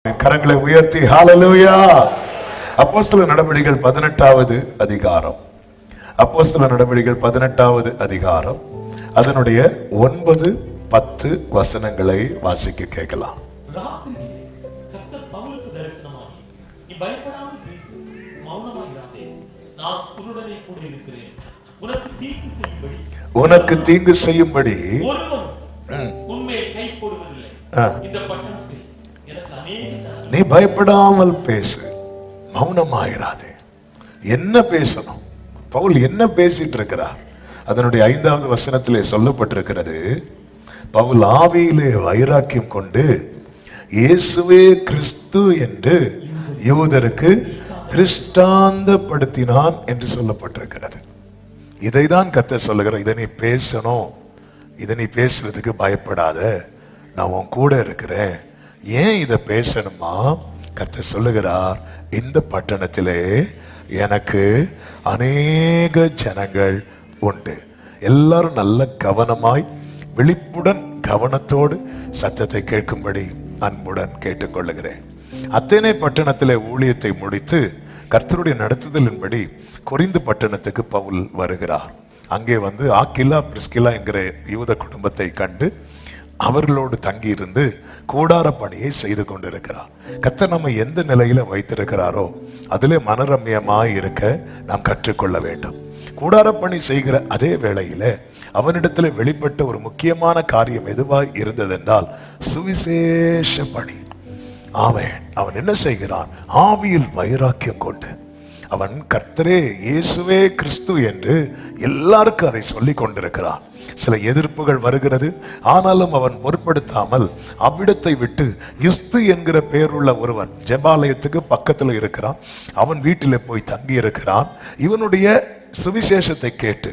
கரங்களை உயர்த்தி ஹalleluya. அப்போஸ்தலர் நடவடிக்கைகள் 18வது அதிகாரம். அப்போஸ்தலர் நடவடிக்கைகள் 18வது அதிகாரம் அதனுடைய 9, 10 வசனங்களை வாசிக்க கேட்கலாம். கர்த்தர் பவுலுக்கு தரிசனமாகி, நீ பயப்படாமல் பேசு, மௌனமாய் இராதே, நான் உன்னுடனே கூட இருக்கிறேன், உனக்கு தீங்கு செய்யும்படி ஒருவன் உன்மேல் கை போடுவதில்லை. இந்த பட்டணத்தில் எனக்கு அநேக ஜனங்கள். நீ பயப்படாமல் பேசு, மௌனமாயிராதே. என்ன பேசணும்? பவுல் என்ன பேசிட்டு இருக்கிறார்? அதனுடைய 5வது வசனத்திலே சொல்லப்பட்டிருக்கிறது, பவுல் ஆவியிலே வைராக்கியம் கொண்டு இயேசுவே கிறிஸ்து என்று யூதருக்கு திருஷ்டாந்தப்படுத்தினான் என்று சொல்லப்பட்டிருக்கிறது. இதைதான் கர்த்தர் சொல்லுகிறார். இதை நீ பேசணும், இதை நீ பேசுறதுக்கு பயப்படாத, நான் உன் கூட இருக்கிறேன். ஏன் இதை பேசணுமா? கர்த்தர் சொல்லுகிறார், இந்த பட்டணத்திலே எனக்கு அநேக ஜனங்கள் உண்டு. எல்லாரும் நல்ல கவனமாய் விழிப்புடன் கவனத்தோடு சத்தத்தை கேட்கும்படி அன்புடன் கேட்டுக்கொள்ளுகிறேன். அத்தேனே பட்டணத்திலே ஊழியத்தை முடித்து கர்த்தருடைய நடத்துதலின்படி கொரிந்து பட்டணத்துக்கு பவுல் வருகிறார். அங்கே வந்து ஆக்கிலா பிரிஸ்கிலா என்கிற யூத குடும்பத்தை கண்டு அவர்களோடு தங்கியிருந்து கூடார பணியை செய்து கொண்டிருக்கிறார். கர்த்தர் நம்ம எந்த நிலையில வைத்திருக்கிறாரோ அதிலே மனரம்யமாய் இருக்க நாம் கற்றுக்கொள்ள வேண்டும். கூடார பணி செய்கிற அதே வேளையில அவனிடத்துல வெளிப்பட்ட ஒரு முக்கியமான காரியம் எதுவாய் இருந்ததென்றால் சுவிசேஷ பணி. அவன் என்ன செய்கிறான்? ஆவியில் வைராக்கியம் கொண்டு அவன் கர்த்தரே இயேசுவே கிறிஸ்து என்று எல்லாருக்கும் அதை சொல்லிக் கொண்டிருக்கிறான். சில எதிர்ப்புகள் வருகிறது, ஆனாலும் அவன் பொருட்படுத்தாமல் அவ்விடத்தை விட்டு யுஸ்து என்கிற பெயருள்ள ஒருவன் ஜெபாலயத்துக்கு பக்கத்தில் இருக்கிறான். அவன் வீட்டிலே போய் தங்கி இருக்கிறான். இவனுடைய சுவிசேஷத்தை கேட்டு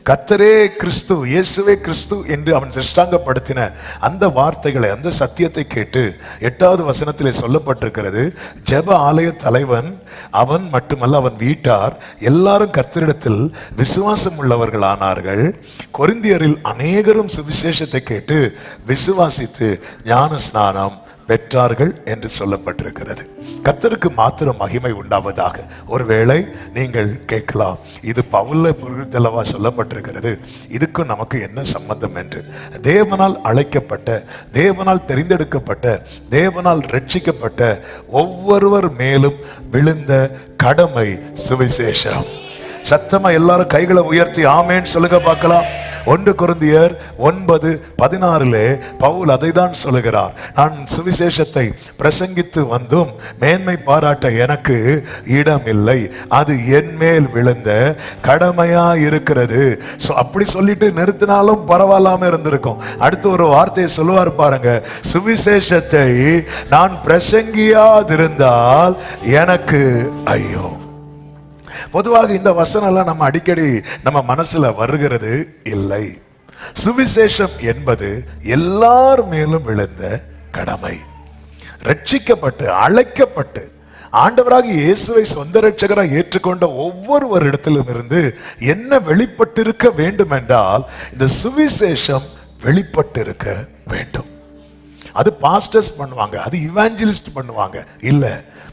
கர்த்தரே கிறிஸ்து இயேசுவே கிறிஸ்து என்று அவன் சிருஷ்டாங்கப்படுத்தின அந்த வார்த்தைகளை, அந்த சத்தியத்தை கேட்டு 8வது வசனத்திலே சொல்லப்பட்டிருக்கிறது, ஜெப ஆலய தலைவன் அவன் மட்டுமல்ல அவன் வீட்டார் எல்லாரும் கர்த்தரிடத்தில் விசுவாசம் உள்ளவர்கள் ஆனார்கள். கொரிந்தியரில் அநேகரும் சுவிசேஷத்தை கேட்டு விசுவாசித்து ஞான ஸ்நானம் பெற்றார்கள் என்று சொல்லப்பட்டிருக்கிறது. கர்த்தருக்கு மாத்திரம் மகிமை உண்டாவதாக. ஒருவேளை நீங்கள் கேட்கலாம், இது பவுல்ல பொருள்தளவா சொல்லப்பட்டிருக்கிறது, இதுக்கும் நமக்கு என்ன சம்பந்தம் என்று. தேவனால் அழைக்கப்பட்ட, தேவனால் தெரிந்தெடுக்கப்பட்ட, தேவனால் ரட்சிக்கப்பட்ட ஒவ்வொருவர் மேலும் விழுந்த கடமை சுவிசேஷம். சத்தமா எல்லாரும் கைகளை உயர்த்தி ஆமேன் சொல்லுங்க பார்க்கலாம். 1 கொரிந்தியர் 9:16 பவுல் அதை தான் சொல்லுகிறார், நான் சுவிசேஷத்தை பிரசங்கித்து வந்தும் மேன்மை பாராட்ட எனக்கு இடமில்லை, அது என் மேல் விழுந்த கடமையா இருக்கிறது. அப்படி சொல்லிட்டு நிறுத்தினாலும் பரவாயில்லாம இருந்திருக்கும். அடுத்து ஒரு வார்த்தையை சொல்லுவார் பாருங்க, சுவிசேஷத்தை நான் பிரசங்கியாதிருந்தால் எனக்கு ஐயோ. பொதுவாக இந்த வசனம் எல்லாம் நம்ம அடிக்கடி நம்ம மனசுல வருகிறது இல்லை. சுவிசேஷம் என்பது எல்லார் மேலும் விழுந்த கடமை. ரட்சிக்கப்பட்டு அழைக்கப்பட்டு ஆண்டவராக இயேசுவை சொந்த ரட்சகராக ஏற்றுக்கொண்ட ஒவ்வொருவரிடத்திலும் இருந்து என்ன வெளிப்பட்டிருக்க வேண்டும் என்றால் இந்த சுவிசேஷம் வெளிப்பட்டிருக்க வேண்டும். அது பாஸ்டர்ஸ் பண்ணுவாங்க, அது இவாஞ்சலிஸ்ட் பண்ணுவாங்க இல்ல,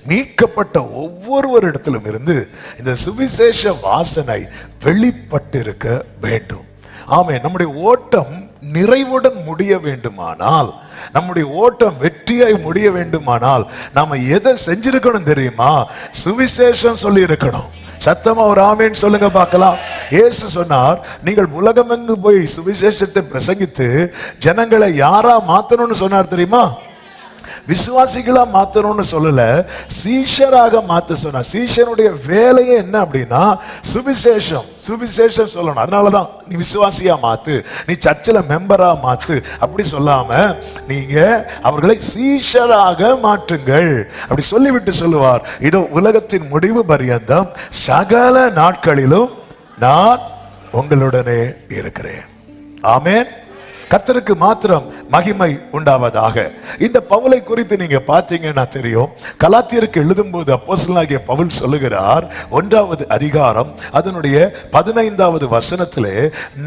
மீட்கப்பட்ட ஒவ்வொருவரிடத்திலும் இருந்து இந்த சுவிசேஷ வாசனை வெளிப்பட்டிருக்க வேண்டும். ஆமே, நம்முடைய ஓட்டம் நிறைவுடன் முடிய வேண்டுமானால், நம்முடைய ஓட்டம் வெற்றியாய் முடிய வேண்டுமானால் நாம எதை செஞ்சிருக்கணும் தெரியுமா? சுவிசேஷம் சொல்லி இருக்கணும். சத்தமா ஒரு ஆமேன் சொல்லுங்க பார்க்கலாம். இயேசு சொன்னார், நீங்கள் உலகமெங்கு போய் சுவிசேஷத்தை பிரசங்கித்து ஜனங்களை யாரா மாத்தணும்னு சொன்னார் தெரியுமா? விசுவாசிகளா மாத்தணும்னு சொல்லல, சீஷராக மாத்த சொன்னார். சீஷனுடைய வேலையே என்ன அப்படின்னா சுவிசேஷம், சுவிசேஷம் சொல்லணும். அதனாலதான் நீ விசுவாசியா மாத்து, நீ சர்ச்சில் மெம்பரா மாத்து அப்படி சொல்லாம நீங்க அவர்களை சீஷராக மாற்றுங்கள் அப்படி சொல்லிவிட்டு சொல்லுவார், இதோ உலகத்தின் முடிவு பரியந்தம் சகல நாட்களிலும் நான் உங்களுடனே இருக்கிறேன். ஆமென். கர்த்தருக்கு மாத்திரம் மகிமை உண்டாவதாக. இந்த பவுலை குறித்து நீங்க பார்த்தீங்கன்னா தெரியும். கலாத்தியருக்கு எழுதும் போது அப்போஸ்தலனாகிய பவுல் சொல்லுகிறார், 1வது அதிகாரம் அதனுடைய 15வது வசனத்திலே,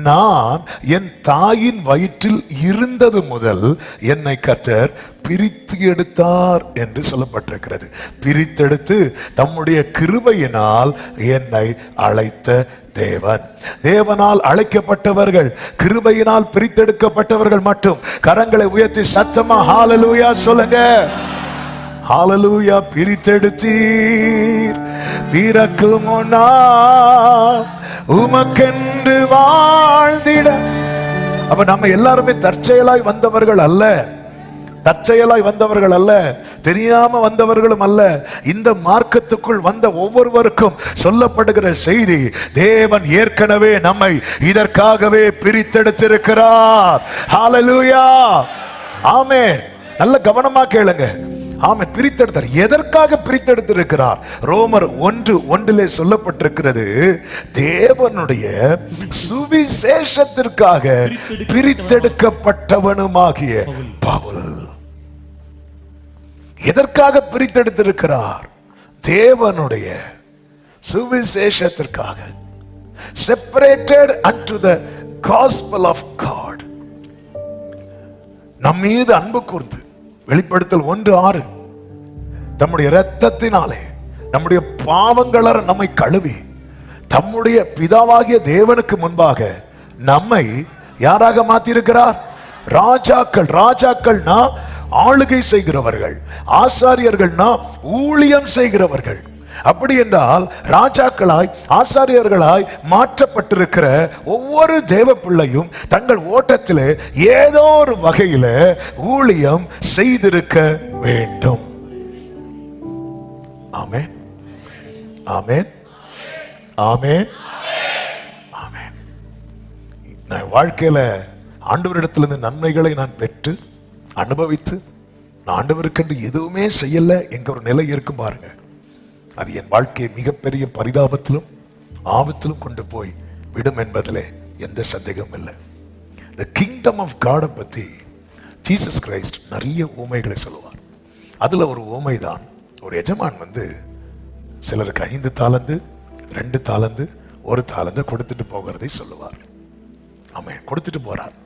நான் என் தாயின் வயிற்றில் இருந்தது முதல் என்னை கர்த்தர் பிரித்து எடுத்தார் என்று சொல்லப்பட்டிருக்கிறது. பிரித்தெடுத்து தம்முடைய கிருபையினால் என்னை அழைத்த தேவன். தேவனால் அழைக்கப்பட்டவர்கள், கிருபையினால் பிரித்தெடுக்கப்பட்டவர்கள் மட்டும் கரங்களை உயர்த்தி சத்தமா ஹalleluya சொல்லுங்க. ஹalleluya. பிரித்தெடுத்தீர் பிறக்கு முன்னால் உமக்கென்று வாழ்ந்திட. அப்ப நம்ம எல்லாருமே தற்செயலாய் வந்தவர்கள் அல்ல, தற்செயலாய் வந்தவர்கள் அல்ல, தெரியாம வந்தவர்களும் அல்ல. இந்த மார்க்கத்துக்குள் வந்த ஒவ்வொருவருக்கும் சொல்லப்படுகிற செய்தி, தேவன் ஏற்கனவே நம்மை இதற்காகவே பிரித்தெடுத்திருக்கிறார். ஹalleluya. ஆமென். நல்ல கவனமா கேளுங்க. ஆமென். பிரித்தெடுத்தார். எதற்காக பிரித்தெடுத்திருக்கிறார்? ரோமர் 1:1 சொல்லப்பட்டிருக்கிறது, தேவனுடைய சுவிசேஷத்திற்காக பிரித்தெடுக்கப்பட்டவனுமாகிய பவுல். எதற்காக பிரித்தெடுத்திருக்கிறார்? தேவனுடைய சுவிசேஷத்திற்காக. Separated unto the gospel of God. நம் மீது அன்பு கூர்ந்து, வெளிப்படுத்தல் 1:6, தம்முடைய இரத்தத்தினாலே நம்முடைய பாவங்கள நம்மை கழுவி தம்முடைய பிதாவாகிய தேவனுக்கு முன்பாக நம்மை யாராக மாற்றியிருக்கிறார்? ராஜாக்கள். ராஜாக்கள்னா ஆளுகை செய்கிறவர்கள், ஆசாரியர்கள்னா ஊழியம் செய்கிறவர்கள். அப்படி என்றால் ராஜாக்களாய் ஆசாரியர்களாய் மாற்றப்பட்டிருக்கிற ஒவ்வொரு தேவ பிள்ளையும் தங்கள் ஓட்டத்திலே ஏதோ ஒரு வகையில ஊழியம் செய்திருக்க வேண்டும். ஆமென், ஆமென், ஆமென், ஆமென். நான் வாழ்க்கையில ஆண்டவரிடத்திலிருந்து நன்மைகளை நான் பெற்று அனுபவித்து, நான் ஆண்டவருக்கென்று எதுவுமே செய்யல என்கிற ஒரு நிலை இருக்கும் பாருங்க, அது என் வாழ்க்கையை மிகப்பெரிய பரிதாபத்திலும் ஆபத்திலும் கொண்டு போய் விடும் என்பதிலே எந்த சந்தேகமும் இல்லை. The kingdom of God பத்தி ஜீசஸ் கிரைஸ்ட் நிறைய ஊமைகளை சொல்லுவார். அதுல ஒரு ஊமை தான், ஒரு எஜமான் சிலருக்கு 5 தாலந்து 2 தாலந்து 1 தாலந்து கொடுத்துட்டு போகிறதை சொல்லுவார். ஆமென். கொடுத்துட்டு போறார்.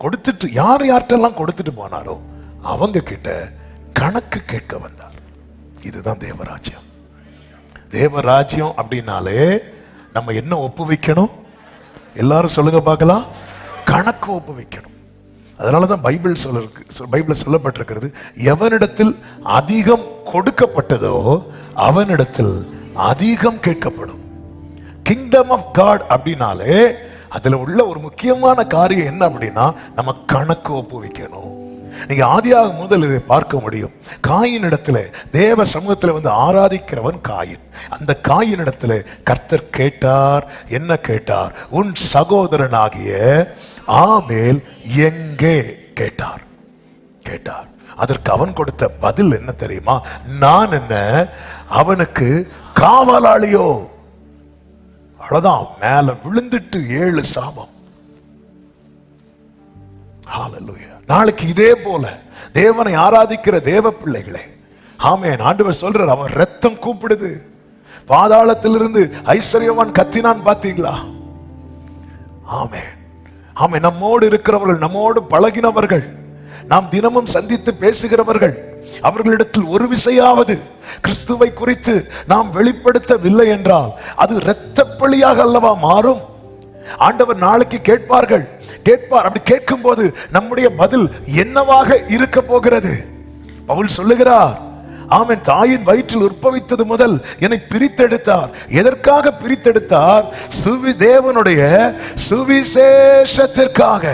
கொடுத்துட்டு யார்கிட்டெல்லாம் கொடுத்துட்டு போனாரோ அவங்க கிட்ட கணக்கு கேட்க வந்தார். இதுதான் தேவராஜ்யம். தேவராஜ்யம் அப்படின்னாலே நம்ம என்ன ஒப்புவிக்கணும்? எல்லாரும் சொல்லுங்க பார்க்கலாம். கணக்கு ஒப்புவிக்கணும். அதனாலதான் பைபிள் சொல்லப்பட்டிருக்கிறது, எவனிடத்தில் அதிகம் கொடுக்கப்பட்டதோ அவனிடத்தில் அதிகம் கேட்கப்படும். கிங்டம் ஆஃப் காட் அப்படின்னாலே அதுல உள்ள ஒரு முக்கியமான காரியம் என்ன அப்படின்னா, நம்ம கணக்கு ஒப்புவிக்கணும். நீங்க ஆதியாகமம் முதல் இதை பார்க்க முடியும். காயினிடத்துல தேவ சமூகத்துல ஆராதிக்கிறவன் காயின். அந்த காயினிடத்துல கர்த்தர் கேட்டார். என்ன கேட்டார்? உன் சகோதரனாகிய ஆபேல் எங்கே கேட்டார். கேட்டார். அதற்கு அவன் கொடுத்த பதில் என்ன தெரியுமா? நான் என்ன அவனுக்கு காவலாளியோ? அவ்வளவுதான். மேல விழுந்துட்டு 7 சாபம். ஹalleluya. நாளைக்கு இதே போல தேவனை ஆராதிக்கிற தேவ பிள்ளைகளே, ஆமென், ஆண்டவர் சொல்றார், அவன் ரத்தம் கூப்பிடுது. பாதாளத்திலிருந்து ஐஸ்வர்யவான் கத்தினான், பாத்தீங்களா? ஆமென், ஆமென். நம்மோடு இருக்கிறவர்கள், நம்மோடு பழகினவர்கள், நாம் தினமும் சந்தித்து பேசுகிறவர்கள், அவர்களிடத்தில் ஒரு விசையாவது கிறிஸ்துவை குறித்து நாம் வெளிப்படுத்தவில்லை என்றால் அது இரத்தப்பழியாக அல்லவா மாறும்? ஆண்டவர் நாளைக்கு கேட்பார். அப்படி கேட்கும் போது நம்முடைய பதில் என்னவாக இருக்க போகிறது? பவுல் சொல்லுகிறார், ஆமென், தாயின் வயிற்றில் உற்பவித்தது முதல் என்னை பிரித்தெடுத்தார். எதற்காக பிரித்தெடுத்தார்? தேவனுடைய சுவிசேஷத்திற்காக.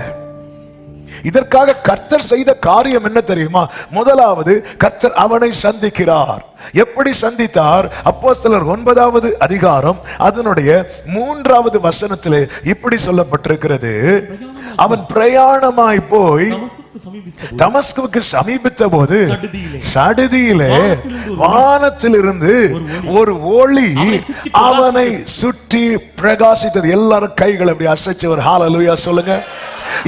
இதற்காக கர்த்தர் செய்த காரியம் என்ன தெரியுமா? முதலாவது கர்த்தர் அவனை சந்திக்கிறார். எப்படி சந்தித்தார்? அப்போஸ்தலர் 9வது அதிகாரம் அதனுடைய 3வது வசனத்திலே இப்படி சொல்லப்பட்டிருக்கிறது, அவன் பிரயாணமாய் போய் தமஸ்குவுக்கு சமீபித்த போது சடுதியிலே வானத்திலிருந்து ஒரு ஒளி அவனை சுற்றி பிரகாசித்தது. எல்லாரும் கைகளை அப்படி அசைச்சு ஒரு ஹalleluya சொல்லுங்க.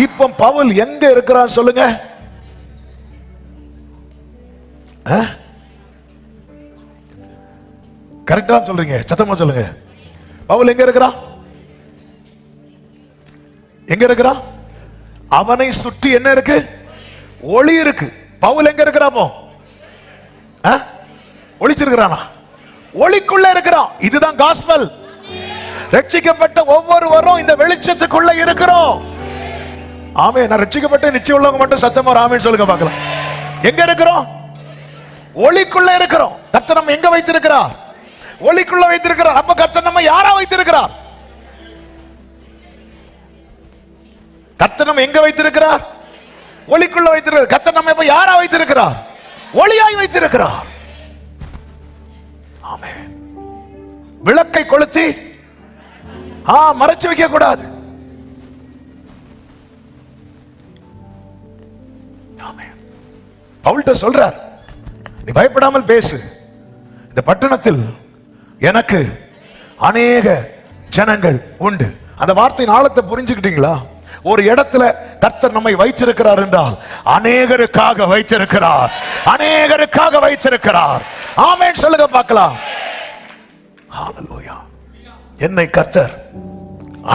இப்ப பவுல் எங்க இருக்கிறான் சொல்லுங்க? கரெக்டா சொல்றீங்க, சத்தமா சொல்லுங்க. பவுல் எங்க இருக்கிறான்? எங்க இருக்கிறான்? அவனை சுற்றி என்ன இருக்கு? ஒளி இருக்கு. பவுல் எங்க இருக்கிறாப்போ? ஒளிச்சிருக்கிறானா? ஒளிக்குள்ள இருக்கிறான். இதுதான் காஸ்பல். ரட்சிக்கப்பட்ட ஒவ்வொருவரும் இந்த வெளிச்சத்துக்குள்ள இருக்கிறோம். ஆமென். நான் ரட்சிக்கப்பட்ட நிச்சயம் உள்ளவங்க மட்டும் சத்தமா ஆமென் சொல்லுங்க பார்க்கலாம். எங்க இருக்கிறோம்? ஒளிக்குள்ள இருக்கிறோம். கர்த்தர் நம்ம எங்க வைத்திருக்கிறார்? ஒளிக்குள்ள வைத்திருக்கிறார். அப்ப கர்த்தர் நம்ம யாரா வைத்திருக்கிறார்? கர்த்தர் நம்ம எங்க வைத்திருக்கிறார்? ஒளிக்குள்ள வைத்திருக்கிறார். கர்த்தர் நம்ம இப்ப யாரா வைத்திருக்கிறார்? ஒளியாய் வைத்திருக்கிறார். ஆமென். விளக்கை கொளுத்தி மறைச்சு வைக்க கூடாது. பவுல்ட்ட சொல்றார், நீ பயப்படாமல் பேசு. இந்த பட்டணத்தில் எனக்கு அநேக ஜனங்கள் உண்டு. அந்த வார்த்தையின் ஆழத்தை புரிஞ்சுக்கிட்டீங்களா? ஒரு இடத்துல கர்த்தர் நம்மை வைத்திருக்கிறார் என்றால் அநேகருக்காக வைத்திருக்கிறார், அநேகருக்காக வைத்திருக்கிறார். ஆமென் சொல்லுங்க பார்க்கலாம். ஹல்லேலூயா. என்னை கர்த்தர்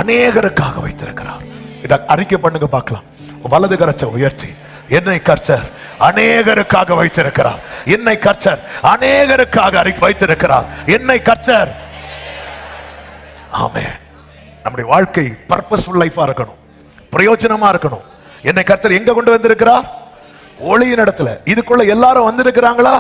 அநேகருக்காக வைத்திருக்கிறார். இத அறிக்கை பண்ணுங்க பார்க்கலாம். வலது கரத்தை உயர்த்தி, என்னை கர்த்தர் அநேகருக்காக வைத்திருக்கிறார். என்னை கர்த்தர் அநேகருக்காக வைத்திருக்கிறார். என்னை கர்த்தர். ஆமென். நம்முடைய வாழ்க்கை பர்பஸ்ஃபுல் லைஃபா இருக்கணும், பிரயோஜனமா இருக்கணும். என்னை கர்த்தர் எங்க கொண்டு வந்திருக்கிறார்? ஒளியின் இடத்துல. இதுக்குள்ள எல்லாரும் வந்திருக்கிறாங்களா?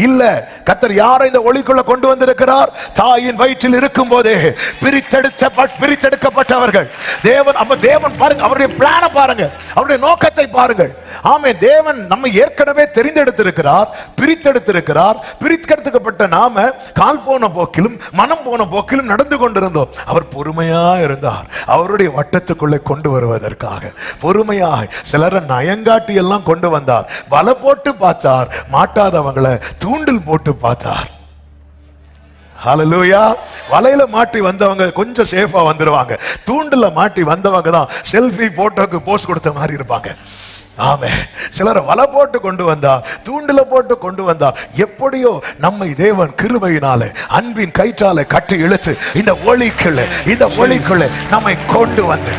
இல்ல. கர்த்தர் யாரை இந்த ஒளிக்குள்ள கொண்டு வந்திருக்கிறார்? தாயின் வயிற்றில் இருக்கும் போதே பிரித்தெடுக்கப்பட்டவர்கள். தேவன், அப்ப தேவன் பாருங்க, அவருடைய பிளான பாருங்க, அவருடைய நோக்கத்தை பாருங்கள். ஆமென். தேவன் நம்ம ஏற்கனவே தெரிந்தெடுத்திருக்கிறார், பிரித்தெடுத்திருக்கிறார். பிரித்தெடுக்கப்பட்ட நாம கால் போன போக்கிலும் மனம் போன போக்கிலும் நடந்து கொண்டிருந்தோம். அவர் பொறுமையா இருந்தார், அவருடைய வட்டத்துக்குள்ளே கொண்டு வருவதற்காக பொறுமையாய். சிலரை நயங்காட்டி எல்லாம் கொண்டு வந்தார். வலை போட்டு பார்த்தார், மாட்டாதவங்களை தூண்டில் போட்டு பார்த்தார். ஹல்லேலூயா. வலையில மாட்டி வந்தவங்க கொஞ்சம் சேஃபா வந்துருவாங்க. தூண்டில மாட்டி வந்தவங்க தான் செல்ஃபி போட்டோக்கு போஸ்ட் கொடுத்த மாதிரி இருப்பாங்க. ஆமென். சிலரை வலை போட்டு கொண்டு வந்தார், தூண்டில போட்டு கொண்டு வந்தார். எப்படியோ நம்மை தேவன் கிருபையினாலே அன்பின் கயிற்றாலே கட்டி இழுத்து இந்த ஒளிக்குள்ள நம்மை கொண்டு வந்து.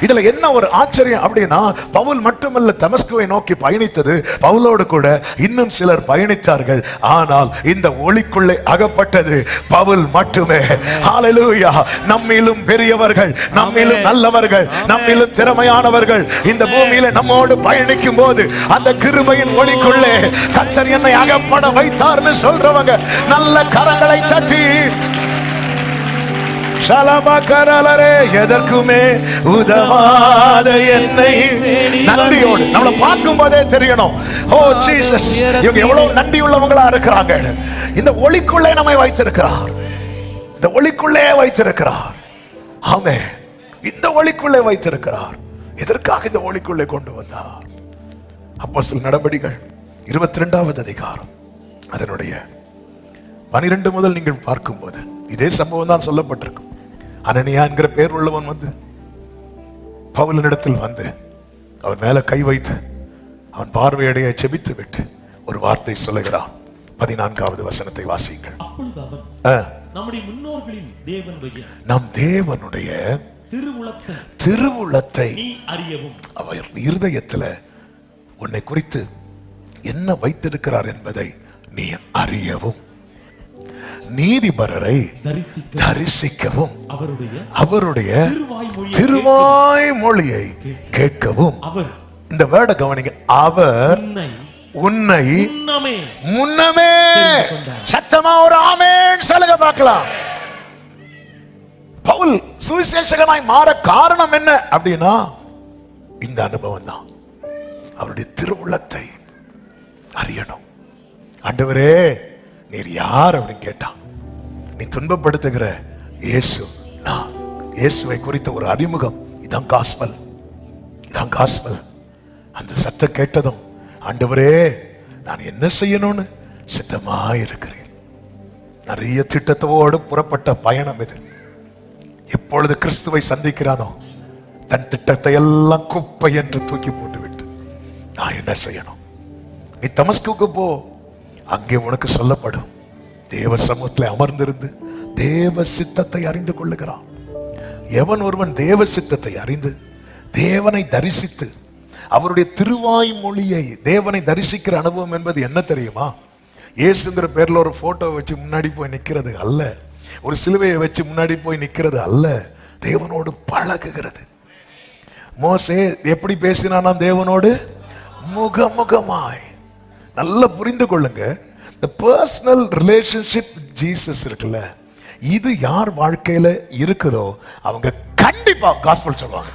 இதுல என்ன ஒரு ஆச்சரியம் அப்படின்னா, பவுல் மட்டுமல்ல தமஸ்குவை நோக்கி பயணித்தது, பவுலோடு கூட இன்னும் சிலர் பயணித்தார்கள். ஆனால் இந்த ஒளிக்குள்ளே அகப்பட்டது பவுல் மட்டுமே. ஹல்லேலூயா. நம்மிலும் பெரியவர்கள், நம்மிலும் நல்லவர்கள், நம்மிலும் திறமையானவர்கள் இந்த பூமியில நம்மோடு பயணிக்கும் போது அந்த கிருபையின் ஒளிக்குள்ளே கர்த்தர் என்னை அகப்பட வைத்தார்னு சொல்றவங்க நல்ல கரங்களை தட்டி எதற்குமே உதவாத என்னை நன்றியோடு நம்மளை பார்க்கும் போதே தெரியணும், ஓ ஜீசஸ், இவங்க எவ்வளவு நன்றி உள்ளவங்களா இருக்கிறாங்க. இந்த ஒளிக்குள்ளே நம்மை வைத்திருக்கிறார், இந்த ஒளிக்குள்ளே வைத்திருக்கிறார். ஆமென். இந்த ஒளிக்குள்ளே வைத்திருக்கிறார். எதற்காக இந்த ஒளிக்குள்ளே கொண்டு வந்தார்? அப்போஸ்தலர் நடபடிகள் 22வது அதிகாரம் அதனுடைய 12 முதல் நீங்கள் பார்க்கும்போது இதே சம்பவம் தான் சொல்லப்பட்டிருக்கும். அனனியா என்கிற பேர் உள்ளவன் வந்து பவுலினிடத்தில் வந்து அவன் மேல கை வைத்து அவன் பார்வையடைய செபித்து விட்டு ஒரு வார்த்தை சொல்லுகிறான். 14வது வசனத்தை வாசியுங்கள். நம்முடைய முன்னோர்களின் தேவனுடைய நம் தேவனுடைய திருவுளத்தை நீ அறியவும், அவர் இருதயத்தில் உன்னை குறித்து என்ன வைத்திருக்கிறார் என்பதை நீ அறியவும், நீதிபரரை தரிசிக்கவும், அவருடைய திருவாய் மொழியை கேட்கவும். இந்த வேர்டை கவனிங்க. அவர் உன்னை முன்னமே. சத்தமா ஒரு ஆமென் சொல்லுங்க பார்க்கலாம். பவுல் சுவிசேஷகனாய் மாற காரணம் என்ன அப்படின்னா இந்த அனுபவம் தான். அவருடைய திருவுள்ளத்தை அறியணும். ஆண்டவரே நீர் யார் அப்படின்னு கேட்டான். நீ துன்பப்படுத்துகிற இயேசு நான். இயேசுவை குறித்த ஒரு அறிமுகம். இதான் காஸ்பல், இதான் காஸ்பல். அந்த சத்தம் கேட்டதும் ஆண்டவரே நான் என்ன செய்யணும்னு சித்தமாய் இருக்கிறேன். நிறைய திட்டத்தோடு புறப்பட்ட பயணம் இது. எப்பொழுது கிறிஸ்துவை சந்திக்கிறானோ தன் திட்டத்தை எல்லாம் குப்பை என்று தூக்கி போட்டுவிட்டு நான் என்ன செய்யணும்? நீ தமஸ்குக்கு போ, அங்கே உனக்கு சொல்லப்படும். தேவ சமூகத்தில் அமர்ந்திருந்து தேவ சித்தத்தை அறிந்து கொள்ளுகிறான். எவன் ஒருவன் தேவ சித்தத்தை அறிந்து தேவனை தரிசித்து அவருடைய திருவாய் மொழியை தேவனை தரிசிக்கிற அனுபவம் என்பது என்ன தெரியுமா? இயேசுங்கிற பேர்ல ஒரு போட்டோ வச்சு முன்னாடி போய் நிக்கிறது அல்ல, ஒரு சிலுவையை வச்சு முன்னாடி போய் நிக்கிறது அல்ல, தேவனோடு பழகுகிறது. மோசே எப்படி பேசினானா தேவனோடு? முகமுகமாய். நல்லா புரிந்து கொள்ளுங்க, the personal relationship ஜீசஸ் இருக்குல்ல, இது யார் வாழ்க்கையில இருக்குதோ அவங்க கண்டிப்பா காஸ்பல் சொல்லுவாங்க.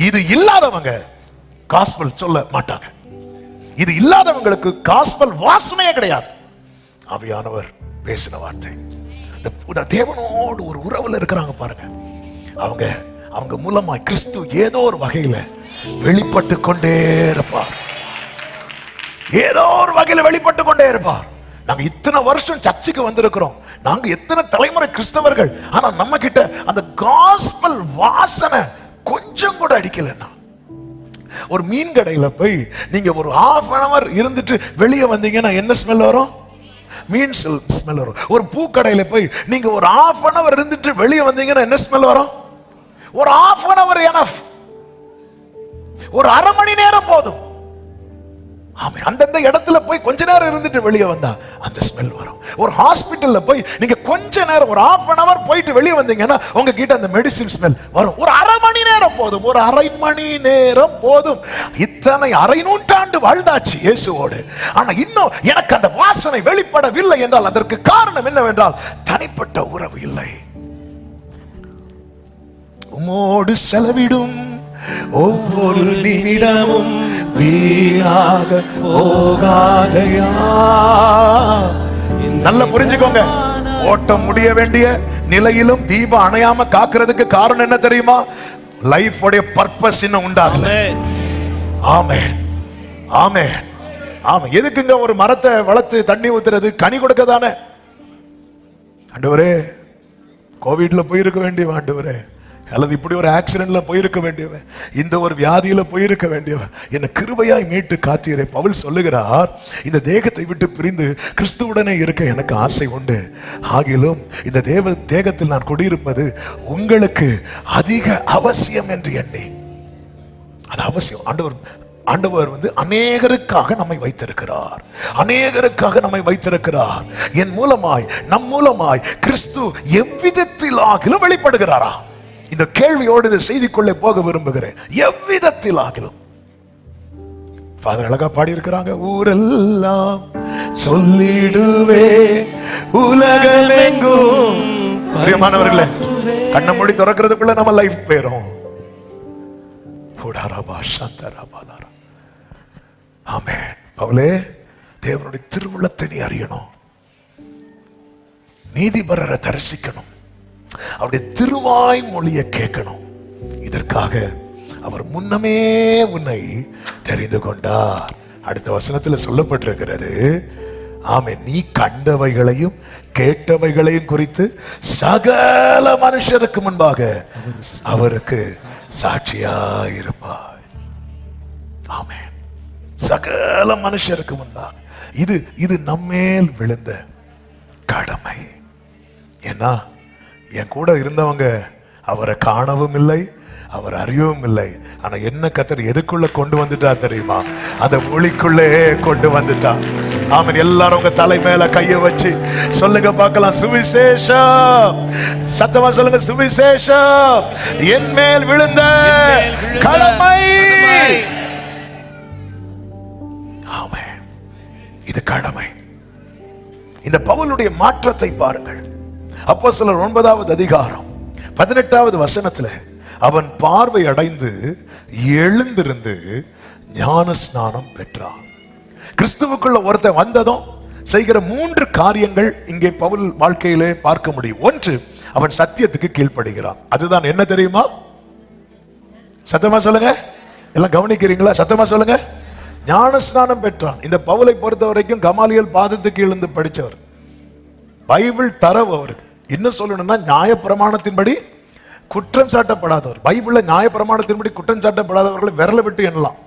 இது இல்லாதவங்க காஸ்பல் சொல்ல மாட்டாங்க. இது இல்லாதவங்களுக்கு காஸ்பல் வாசனையே கிடையாது. ஆவியானவர் பேசின வார்த்தை. தேவனோடு ஒரு உறவுல இருக்கிறாங்க பாருங்க. அவங்க மூலமா கிறிஸ்து ஏதோ ஒரு வகையில வெளிப்பட்டு கொண்டே இருப்பார். ஏதோ ஒரு வகையில வெளிப்பட்டு கொண்டே இருப்பார். நாங்க இத்தனை வருஷம் சர்ச்சுக்கு வந்திருக்கிறோம், நாங்க எத்தனை தலைமுறை கிறிஸ்தவர்கள், ஆனா நம்ம கிட்ட அந்த காஸ்பல் வாசனை கொஞ்சம் கூட அடிக்கலன்னா. ஒரு மீன் கடையில போய் நீங்க ஒரு half an hour இருந்துட்டு வெளியே வந்தீங்கன்னா என்ன ஸ்மெல் வரும்? மீன் ஸ்மெல் வரும். ஒரு பூக்கடையில போய் நீங்க ஒரு half an hour இருந்துட்டு வெளியே வந்தீங்கன்னா என்ன ஸ்மெல் வரும்? ஒரு half an hour enough. ஒரு அரை மணி நேரம் போதும். ஆமே, அந்தந்த இடத்துல போய் கொஞ்ச நேரம் இருந்துட்டு வெளியே வந்தா அந்த ஸ்மெல் வரும். ஒரு ஹாஸ்பிட்டல்ல போய் நீங்க கொஞ்ச நேரம் ஒரு half an hour போயிட்டு வெளியே வந்தீங்கன்னா உங்ககிட்ட அந்த மெடிசின் ஸ்மெல் வரும். ஒரு அரை மணி நேரம் போதும், ஒரு அரை மணி நேரம் போதும். இத்தனை அரை நூற்றாண்டு வாழ்ந்தாச்சு இயேசுவோடு, ஆனா இன்னும் எனக்கு அந்த வாசனை வெளிப்படவில்லை என்றால் அதற்கு காரணம் என்னவென்றால் தனிப்பட்ட உறவு இல்லை. உம்மோடு செலவிடும் ஒவ்வொரு நிமிடமும் வீணாக போகாதையா. நல்லா புரிஞ்சுக்கோங்க, ஓட்டம் முடிய வேண்டிய நிலையிலும் தீபம் அணையாம காக்கிறதுக்கு காரணம் என்ன தெரியுமா? லைஃப் உடைய பர்பஸ் இன்னும் உண்டாகல. ஆமென், ஆமென், ஆமென். எதுக்குங்க ஒரு மரத்தை வளர்த்து தண்ணி ஊத்துறது? கனி கொடுக்க தானே. ஆண்டவரே, கோவிட்ல போயிருக்க வேண்டிய ஆண்டவரே, அல்லது இப்படி ஒரு ஆக்சிடென்ட்ல போயிருக்க வேண்டியவன், இந்த ஒரு வியாதியில போயிருக்க வேண்டியவன், என்ன கிருபையாய் மீட்டு காத்தீரே. பவுல் சொல்லுகிறார், இந்த தேகத்தை விட்டு பிரிந்து கிறிஸ்துவுடனே இருக்க எனக்கு ஆசை உண்டு. ஆகிலும் இந்த தேகத்தில் நான் குடியிருப்பது உங்களுக்கு அதிக அவசியம் என்று எண்ணி. அது அவசியம். ஆண்டவர் அநேகருக்காக நம்மை வைத்திருக்கிறார், அநேகருக்காக நம்மை வைத்திருக்கிறார். என் மூலமாய், நம் மூலமாய் கிறிஸ்து எவ்விதத்தில் ஆகிலும் வெளிப்படுகிறாரா? இந்த கேள்வியோடு இந்த செய்திக்குள்ளே போக விரும்புகிறேன். எவ்விதத்தில் ஆகிலும். ஃபாதர் அழகா பாடி இருக்கிறாங்க, ஊரெல்லாம் சொல்லிடுவே உலகமெங்கும். பிரியமானவர்களே, கண்ண மூடி திறக்கிறதுக்குள்ள நம்ம லைஃப் போயிரும். ஆமென். பவுலே, தேவனுடைய திருவுள்ளத்தை நீ அறியணும், நீதிபரரை தரிசிக்கணும், அவருடைய திருவாய் மொழியை கேட்கணும். இதற்காக அவர் முன்னமே உன்னை தெரிந்து கொண்டார். அடுத்த வசனத்தில் சொல்லப்பட்டிருக்கிறது, ஆமென், நீ கண்டவைகளையும் கேட்டவைகளையும் குறித்து சகல மனுஷருக்கு முன்பாக அவருக்கு சாட்சியாயிருப்பாய். ஆமென், சகல மனுஷருக்கு முன்பாக. இது நம்மேல் விழுந்த கடமை. ஏன்னா என் கூட இருந்தவங்க அவரை காணவும் இல்லை, அவர் அறியவும் இல்லை. ஆனா என்ன கர்த்தர் எதுக்குள்ள கொண்டு வந்துட்டா தெரியுமா? அந்த மொழிக்குள்ளே கொண்டு வந்துட்டா. ஆமென். எல்லாரும் உங்க தலை மேல கைய வச்சு சொல்லுங்க பார்க்கலாம், சுவிசேஷம். சத்தமா சொல்லுங்க, சுவிசேஷம் என் மேல் விழுந்த கடமை. ஆமென், இது கடமை. இந்த பவுலுடைய மாற்றத்தை பாருங்கள். அப்போஸ்தலர் 9வது அதிகாரம் 18வது வசனத்துல, அவன் பார்வை அடைந்து எழுந்திருந்து ஞான ஸ்நானம் பெற்றான். கிறிஸ்துவுக்குள்ள ஒருத்தன் வந்ததும் செய்கிற 3 காரியங்கள் இங்கே பவுல் வாழ்க்கையிலே பார்க்க முடியும். ஒன்று, அவன் சத்தியத்துக்கு கீழ்ப்படுகிறான். அதுதான் என்ன தெரியுமா? சத்தமா சொல்லுங்க, எல்லாம் கவனிக்கிறீங்களா? சத்தமா சொல்லுங்க. ஞான ஸ்நானம் பெற்றான். இந்த பவுலை பொறுத்த வரைக்கும் கமாலியல் பாதத்துக்கு எழுந்து படிச்சவர், பைபிள் தரவு அவருக்கு. இன்னும் சொல்லணும்னா நியாய பிரமாணத்தின்படி குற்றம் சாட்டப்படாதவர். பைபிள்ல நியாயப்பிரமாணத்தின்படி குற்றம் சாட்டப்படாதவர்களை விரல விட்டு எண்ணலாம்.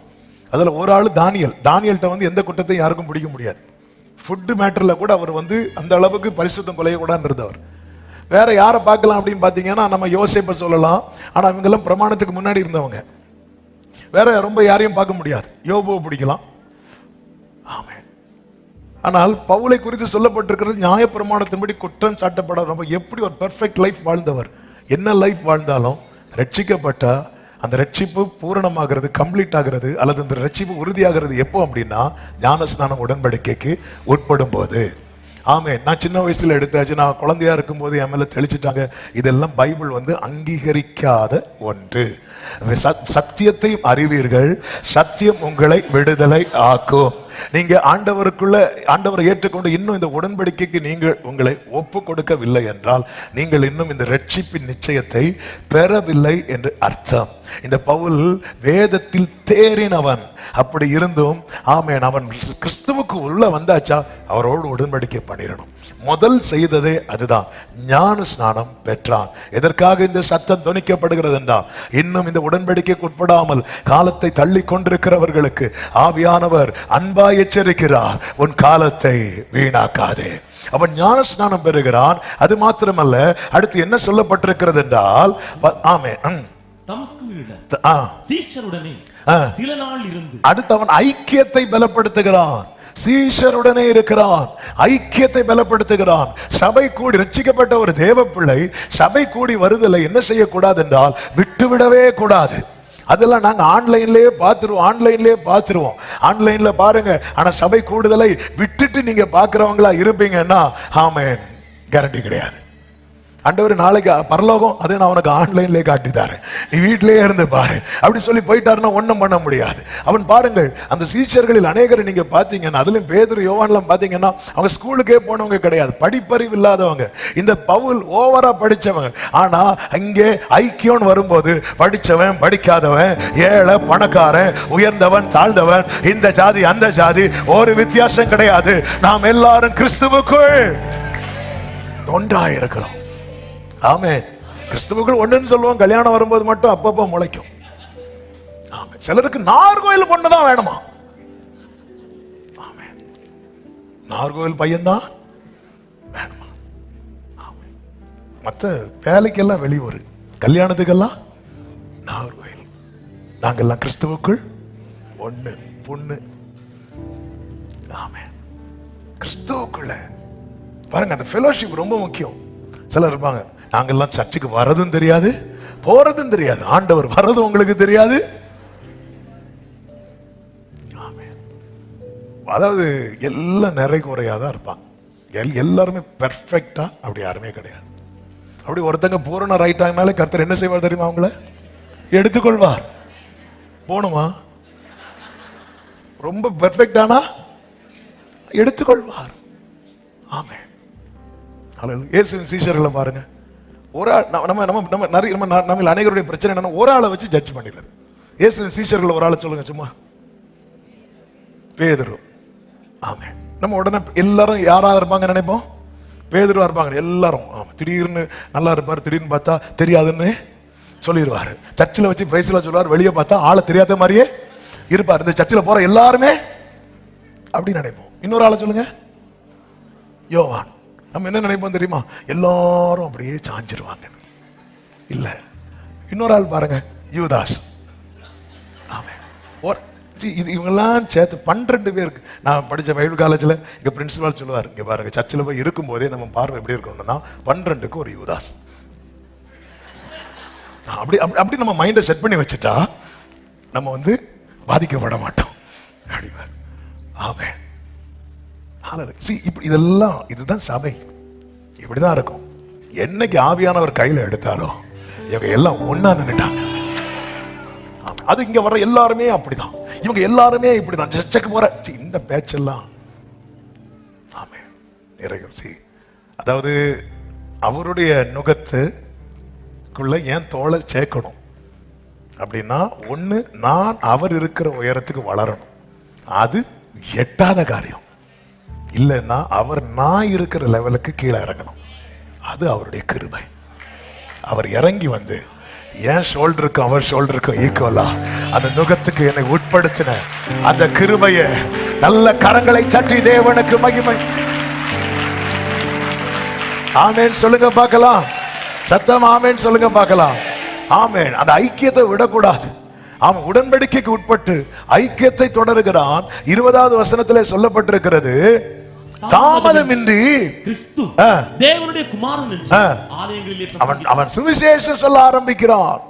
அதுல ஒரு ஆளு தானியல்கிட்ட வந்து எந்த குற்றத்தையும் யாருக்கும் பிடிக்க முடியாது. ஃபுட்டு மேட்டர்ல கூட அவர் வந்து அந்த அளவுக்கு பரிசுத்தம் குலையக்கூடாது இருந்தவர். வேற யாரை பார்க்கலாம் அப்படின்னு பாத்தீங்கன்னா நம்ம யோசேப்பை சொல்லலாம். ஆனா இவங்கெல்லாம் பிரமாணத்துக்கு முன்னாடி இருந்தவங்க. வேற ரொம்ப யாரையும் பார்க்க முடியாது. யோபுவை பிடிக்கலாம். ஆமென். ஆனால் பவுலை குறித்து சொல்லப்பட்டிருக்கிறது நியாயப்பிரமாணத்தின்படி குற்றம் சாட்டப்படாத. நம்ம எப்படி ஒரு பெர்ஃபெக்ட் லைஃப் வாழ்ந்தவர். என்ன லைஃப் வாழ்ந்தாலும் ரட்சிக்கப்பட்டா அந்த ரட்சிப்பு பூரணமாகிறது, கம்ப்ளீட் ஆகிறது, அல்லது அந்த ரட்சிப்பு உறுதியாகிறது எப்போ அப்படின்னா ஞானஸ்நானம் உடன்படிக்கைக்கு உட்படும் போது. ஆமென். நான் சின்ன வயசுல எடுத்தாச்சு, நான் குழந்தையா இருக்கும்போது என் மேல தெளிச்சுட்டாங்க. இதெல்லாம் பைபிள் வந்து அங்கீகரிக்காத ஒன்று. சத்தியத்தை அறிவீர்கள், சத்தியம் உங்களை விடுதலை ஆக்கும். நீங்க ஆண்டவரை ஏற்றுக்கொண்டு இன்னும் இந்த உடன்படிக்கைக்கு நீங்கள் உங்களை ஒப்பு கொடுக்கவில்லை என்றால் நீங்கள் இன்னும் இந்த ரட்சிப்பின் நிச்சயத்தை பெறவில்லை என்று அர்த்தம். இந்த பவுல் வேதத்தில் தேறினவன். அப்படி இருந்தும் ஆமென், அவன் கிறிஸ்துவுக்கு உள்ள வந்தாச்சா அவரோடு உடன்படிக்கை பண்ணிடணும். முதல் செய்ததே அதுதான். ஞான ஸ்நானம் பெற்றான். எதற்காக இந்த சத்தம் தொனிக்கப்படுகிறது என்றால் இன்னும் இந்த உடன்படிக்கைக்கு உட்படாமல் காலத்தை தள்ளி கொண்டிருக்கிறவர்களுக்கு ஆவியானவர் அன்பாய் எச்சரிக்கிறார், உன் காலத்தை வீணாக்காதே. அவன் ஞான ஸ்நானம் பெறுகிறான். அது மாத்திரமல்ல, அடுத்து என்ன சொல்லப்பட்டிருக்கிறது என்றால் ஆமென், சில நாள் இருந்து அடுத்து அவன் ஐக்கியத்தை பலப்படுத்துகிறான். சீஷருடனே இருக்கிறான், ஐக்கியத்தை பலப்படுத்துகிறான். சபை கூடி ரட்சிக்கப்பட்ட ஒரு தேவ பிள்ளை சபை கூடி வருதலை என்ன செய்யக்கூடாது என்றால் விட்டுவிடவே கூடாது. அதெல்லாம் நாங்க ஆன்லைன்லயே பார்த்துருவோம். ஆன்லைன்ல பாருங்க. ஆனா சபை கூடுதலை விட்டுட்டு நீங்க பாக்குறவங்களா இருப்பீங்கன்னா ஆமென், கேரண்டி கிடையாது. ஆண்டவர் நாளைக்கு பரலோகம் அதை நான் உனக்கு ஆன்லைன்லேயே காட்டித்தாரேன், நீ வீட்டிலேயே இருந்து பாரு அப்படி சொல்லி போயிட்டாருன்னா ஒன்றும் பண்ண முடியாது. அவன் பாருங்கள், அந்த சீஷர்களில் அநேகரை நீங்க பார்த்தீங்கன்னா, அதுலயும் பேதுரு யோவான்லாம் பார்த்தீங்கன்னா அவங்க ஸ்கூலுக்கே போனவங்க கிடையாது, படிப்பறிவு இல்லாதவங்க. இந்த பவுல் ஓவரா படிச்சவங்க. ஆனா இங்கே ஐக்கியம் வரும்போது படிச்சவன் படிக்காதவன், ஏழை பணக்காரன், உயர்ந்தவன் தாழ்ந்தவன், இந்த ஜாதி அந்த ஜாதி ஒரு வித்தியாசம் கிடையாது. நாம் எல்லாரும் கிறிஸ்துவுக்குள் ஒன்றாயிருக்கிறோம். ஆமென். கிறிஸ்துவுக்குள் ஒண்ணுன்னு சொல்லுவோம். கல்யாணம் வரும்போது மட்டும் அப்பப்போ முளைக்கும். ஆமென். சிலருக்கு நார்கோயில் பொண்ணுதான் வேணுமா. ஆமென். நார்கோயில் பையன்தான் வேணுமா. ஆமென். மற்ற வேலைக்கெல்லாம் வெளியூர், கல்யாணத்துக்கெல்லாம் நார்கோயில். நாங்கெல்லாம் கிறிஸ்துவுக்குள் ஒண்ணு பொண்ணு. ஆமென். கிறிஸ்துவுக்குள்ள பாருங்க, அந்த ஃபெலோஷிப் ரொம்ப முக்கியம். சிலர் இருப்பாங்க, நாங்கெல்லாம் சர்ச்சுக்கு வரதும் தெரியாது போறதும் தெரியாது, ஆண்டவர் வர்றது உங்களுக்கு தெரியாது. அதாவது எல்லாம் நிறை குறையாதான் இருப்பாங்க. எல்லாருமே பெர்ஃபெக்டா அப்படி யாருமே கிடையாது. அப்படி ஒருத்தங்க பூரண ரைட் ஆகினாலே கர்த்தர் என்ன செய்வார் தெரியுமா? அவங்கள எடுத்துக்கொள்வார். போணுமா? ரொம்ப பெர்ஃபெக்டானா எடுத்துக்கொள்வார். ஆமென். இயேசுவின் சீஷர்களை பாருங்க. ஒரு ஆள் நம்ம அநேகருடைய பிரச்சனை என்னன்னா ஒரு ஆளை வச்சு ஜட்ஜ் பண்ணிடுறது. இயேசுவின் சீஷர்கள் ஒரு ஆளை சொல்லுங்க சும்மா. பேதுரு. ஆமென். நம்ம உடனே எல்லாரும் யாரா இருப்பாங்க நினைப்போம்? பேதுருவா இருப்பாங்க எல்லாரும். ஆமா, திடீர்னு நல்லா இருப்பாரு, திடீர்னு பார்த்தா தெரியாதுன்னு சொல்லிடுவாரு. சர்ச்சில் வச்சு பிரைஸ்ல சொல்லுவார், வெளியே பார்த்தா ஆளை தெரியாத மாதிரியே இருப்பார். இந்த சர்ச்சில் போற எல்லாருமே அப்படி நினைப்போம். இன்னொரு ஆளை சொல்லுங்க, யோவான். நம்ம என்ன நினைப்போம் தெரியுமா? எல்லாரும் அப்படியே சாஞ்சிருவாங்க. இல்ல, இன்னொரு ஆள் பாருங்க, யூதாஸ். இவங்கெல்லாம் சேர்த்து 12 பேருக்கு. நான் படிச்ச பைபிள் காலேஜ்ல எங்க பிரின்சிபால் சொல்லுவார், இங்க பாருங்க, சர்ச்சில் போய் இருக்கும் போதே நம்ம பார்வை எப்படி இருக்கணும்னா 12க்கு ஒரு யூதாஸ். அப்படி அப்படி நம்ம மைண்டை செட் பண்ணி வச்சுட்டா நம்ம வந்து பாதிக்கப்பட மாட்டோம். அப்படிவார். ஆமென். இதெல்லாம் இதுதான் சபை. இப்படிதான் இருக்கும். என்னைக்கு ஆவியானவர் கையில எடுத்தாரோ இவங்க எல்லாம் ஒன்னா நின்னுட்டாங்க. அது இங்க வர எல்லாருமே அப்படிதான், இவங்க எல்லாருமே இப்படிதான். சர்ச்சைக்கு போற இந்த பேச்செல்லாம் ஆமென் நிறைய. அதாவது அவருடைய நுகத்துக்குள்ள ஏன் தோளை சேர்க்கணும் அப்படின்னா, ஒண்ணு நான் அவர் இருக்கிற உயரத்துக்கு வளரணும், அது எட்டாத காரியம். இல்லைன்னா அவர் நான் இருக்கிற லெவலுக்கு கீழே இறங்கணும், அது அவருடைய கிருபை. அவர் இறங்கி வந்து என் ஷோல்டருக்கும் அவர் ஷோல்டருக்கும் ஈக்குவலா அந்த நுகத்துக்கு என்னை உட்படுத்தின அந்த கிருபைய நல்ல கரங்களை தட்டி தேவனுக்கு மகிமை. ஆமேன் சொல்லுங்க பார்க்கலாம். சத்தம் ஆமேன் சொல்லுங்க பார்க்கலாம். ஆமேன். அந்த ஐக்கியத்தை விடக்கூடாது. அவன் உடன்படிக்கைக்கு உட்பட்டு ஐக்கியத்தை தொடருகிறான். 20வது வசனத்திலே சொல்லப்பட்டிருக்கிறது, தாமதமின்றி கிறிஸ்து தேவனுடைய குமாரன் என்று ஆலயங்களிலே அவன் சுவிசேஷம் சொல்ல ஆரம்பிக்கிறான்.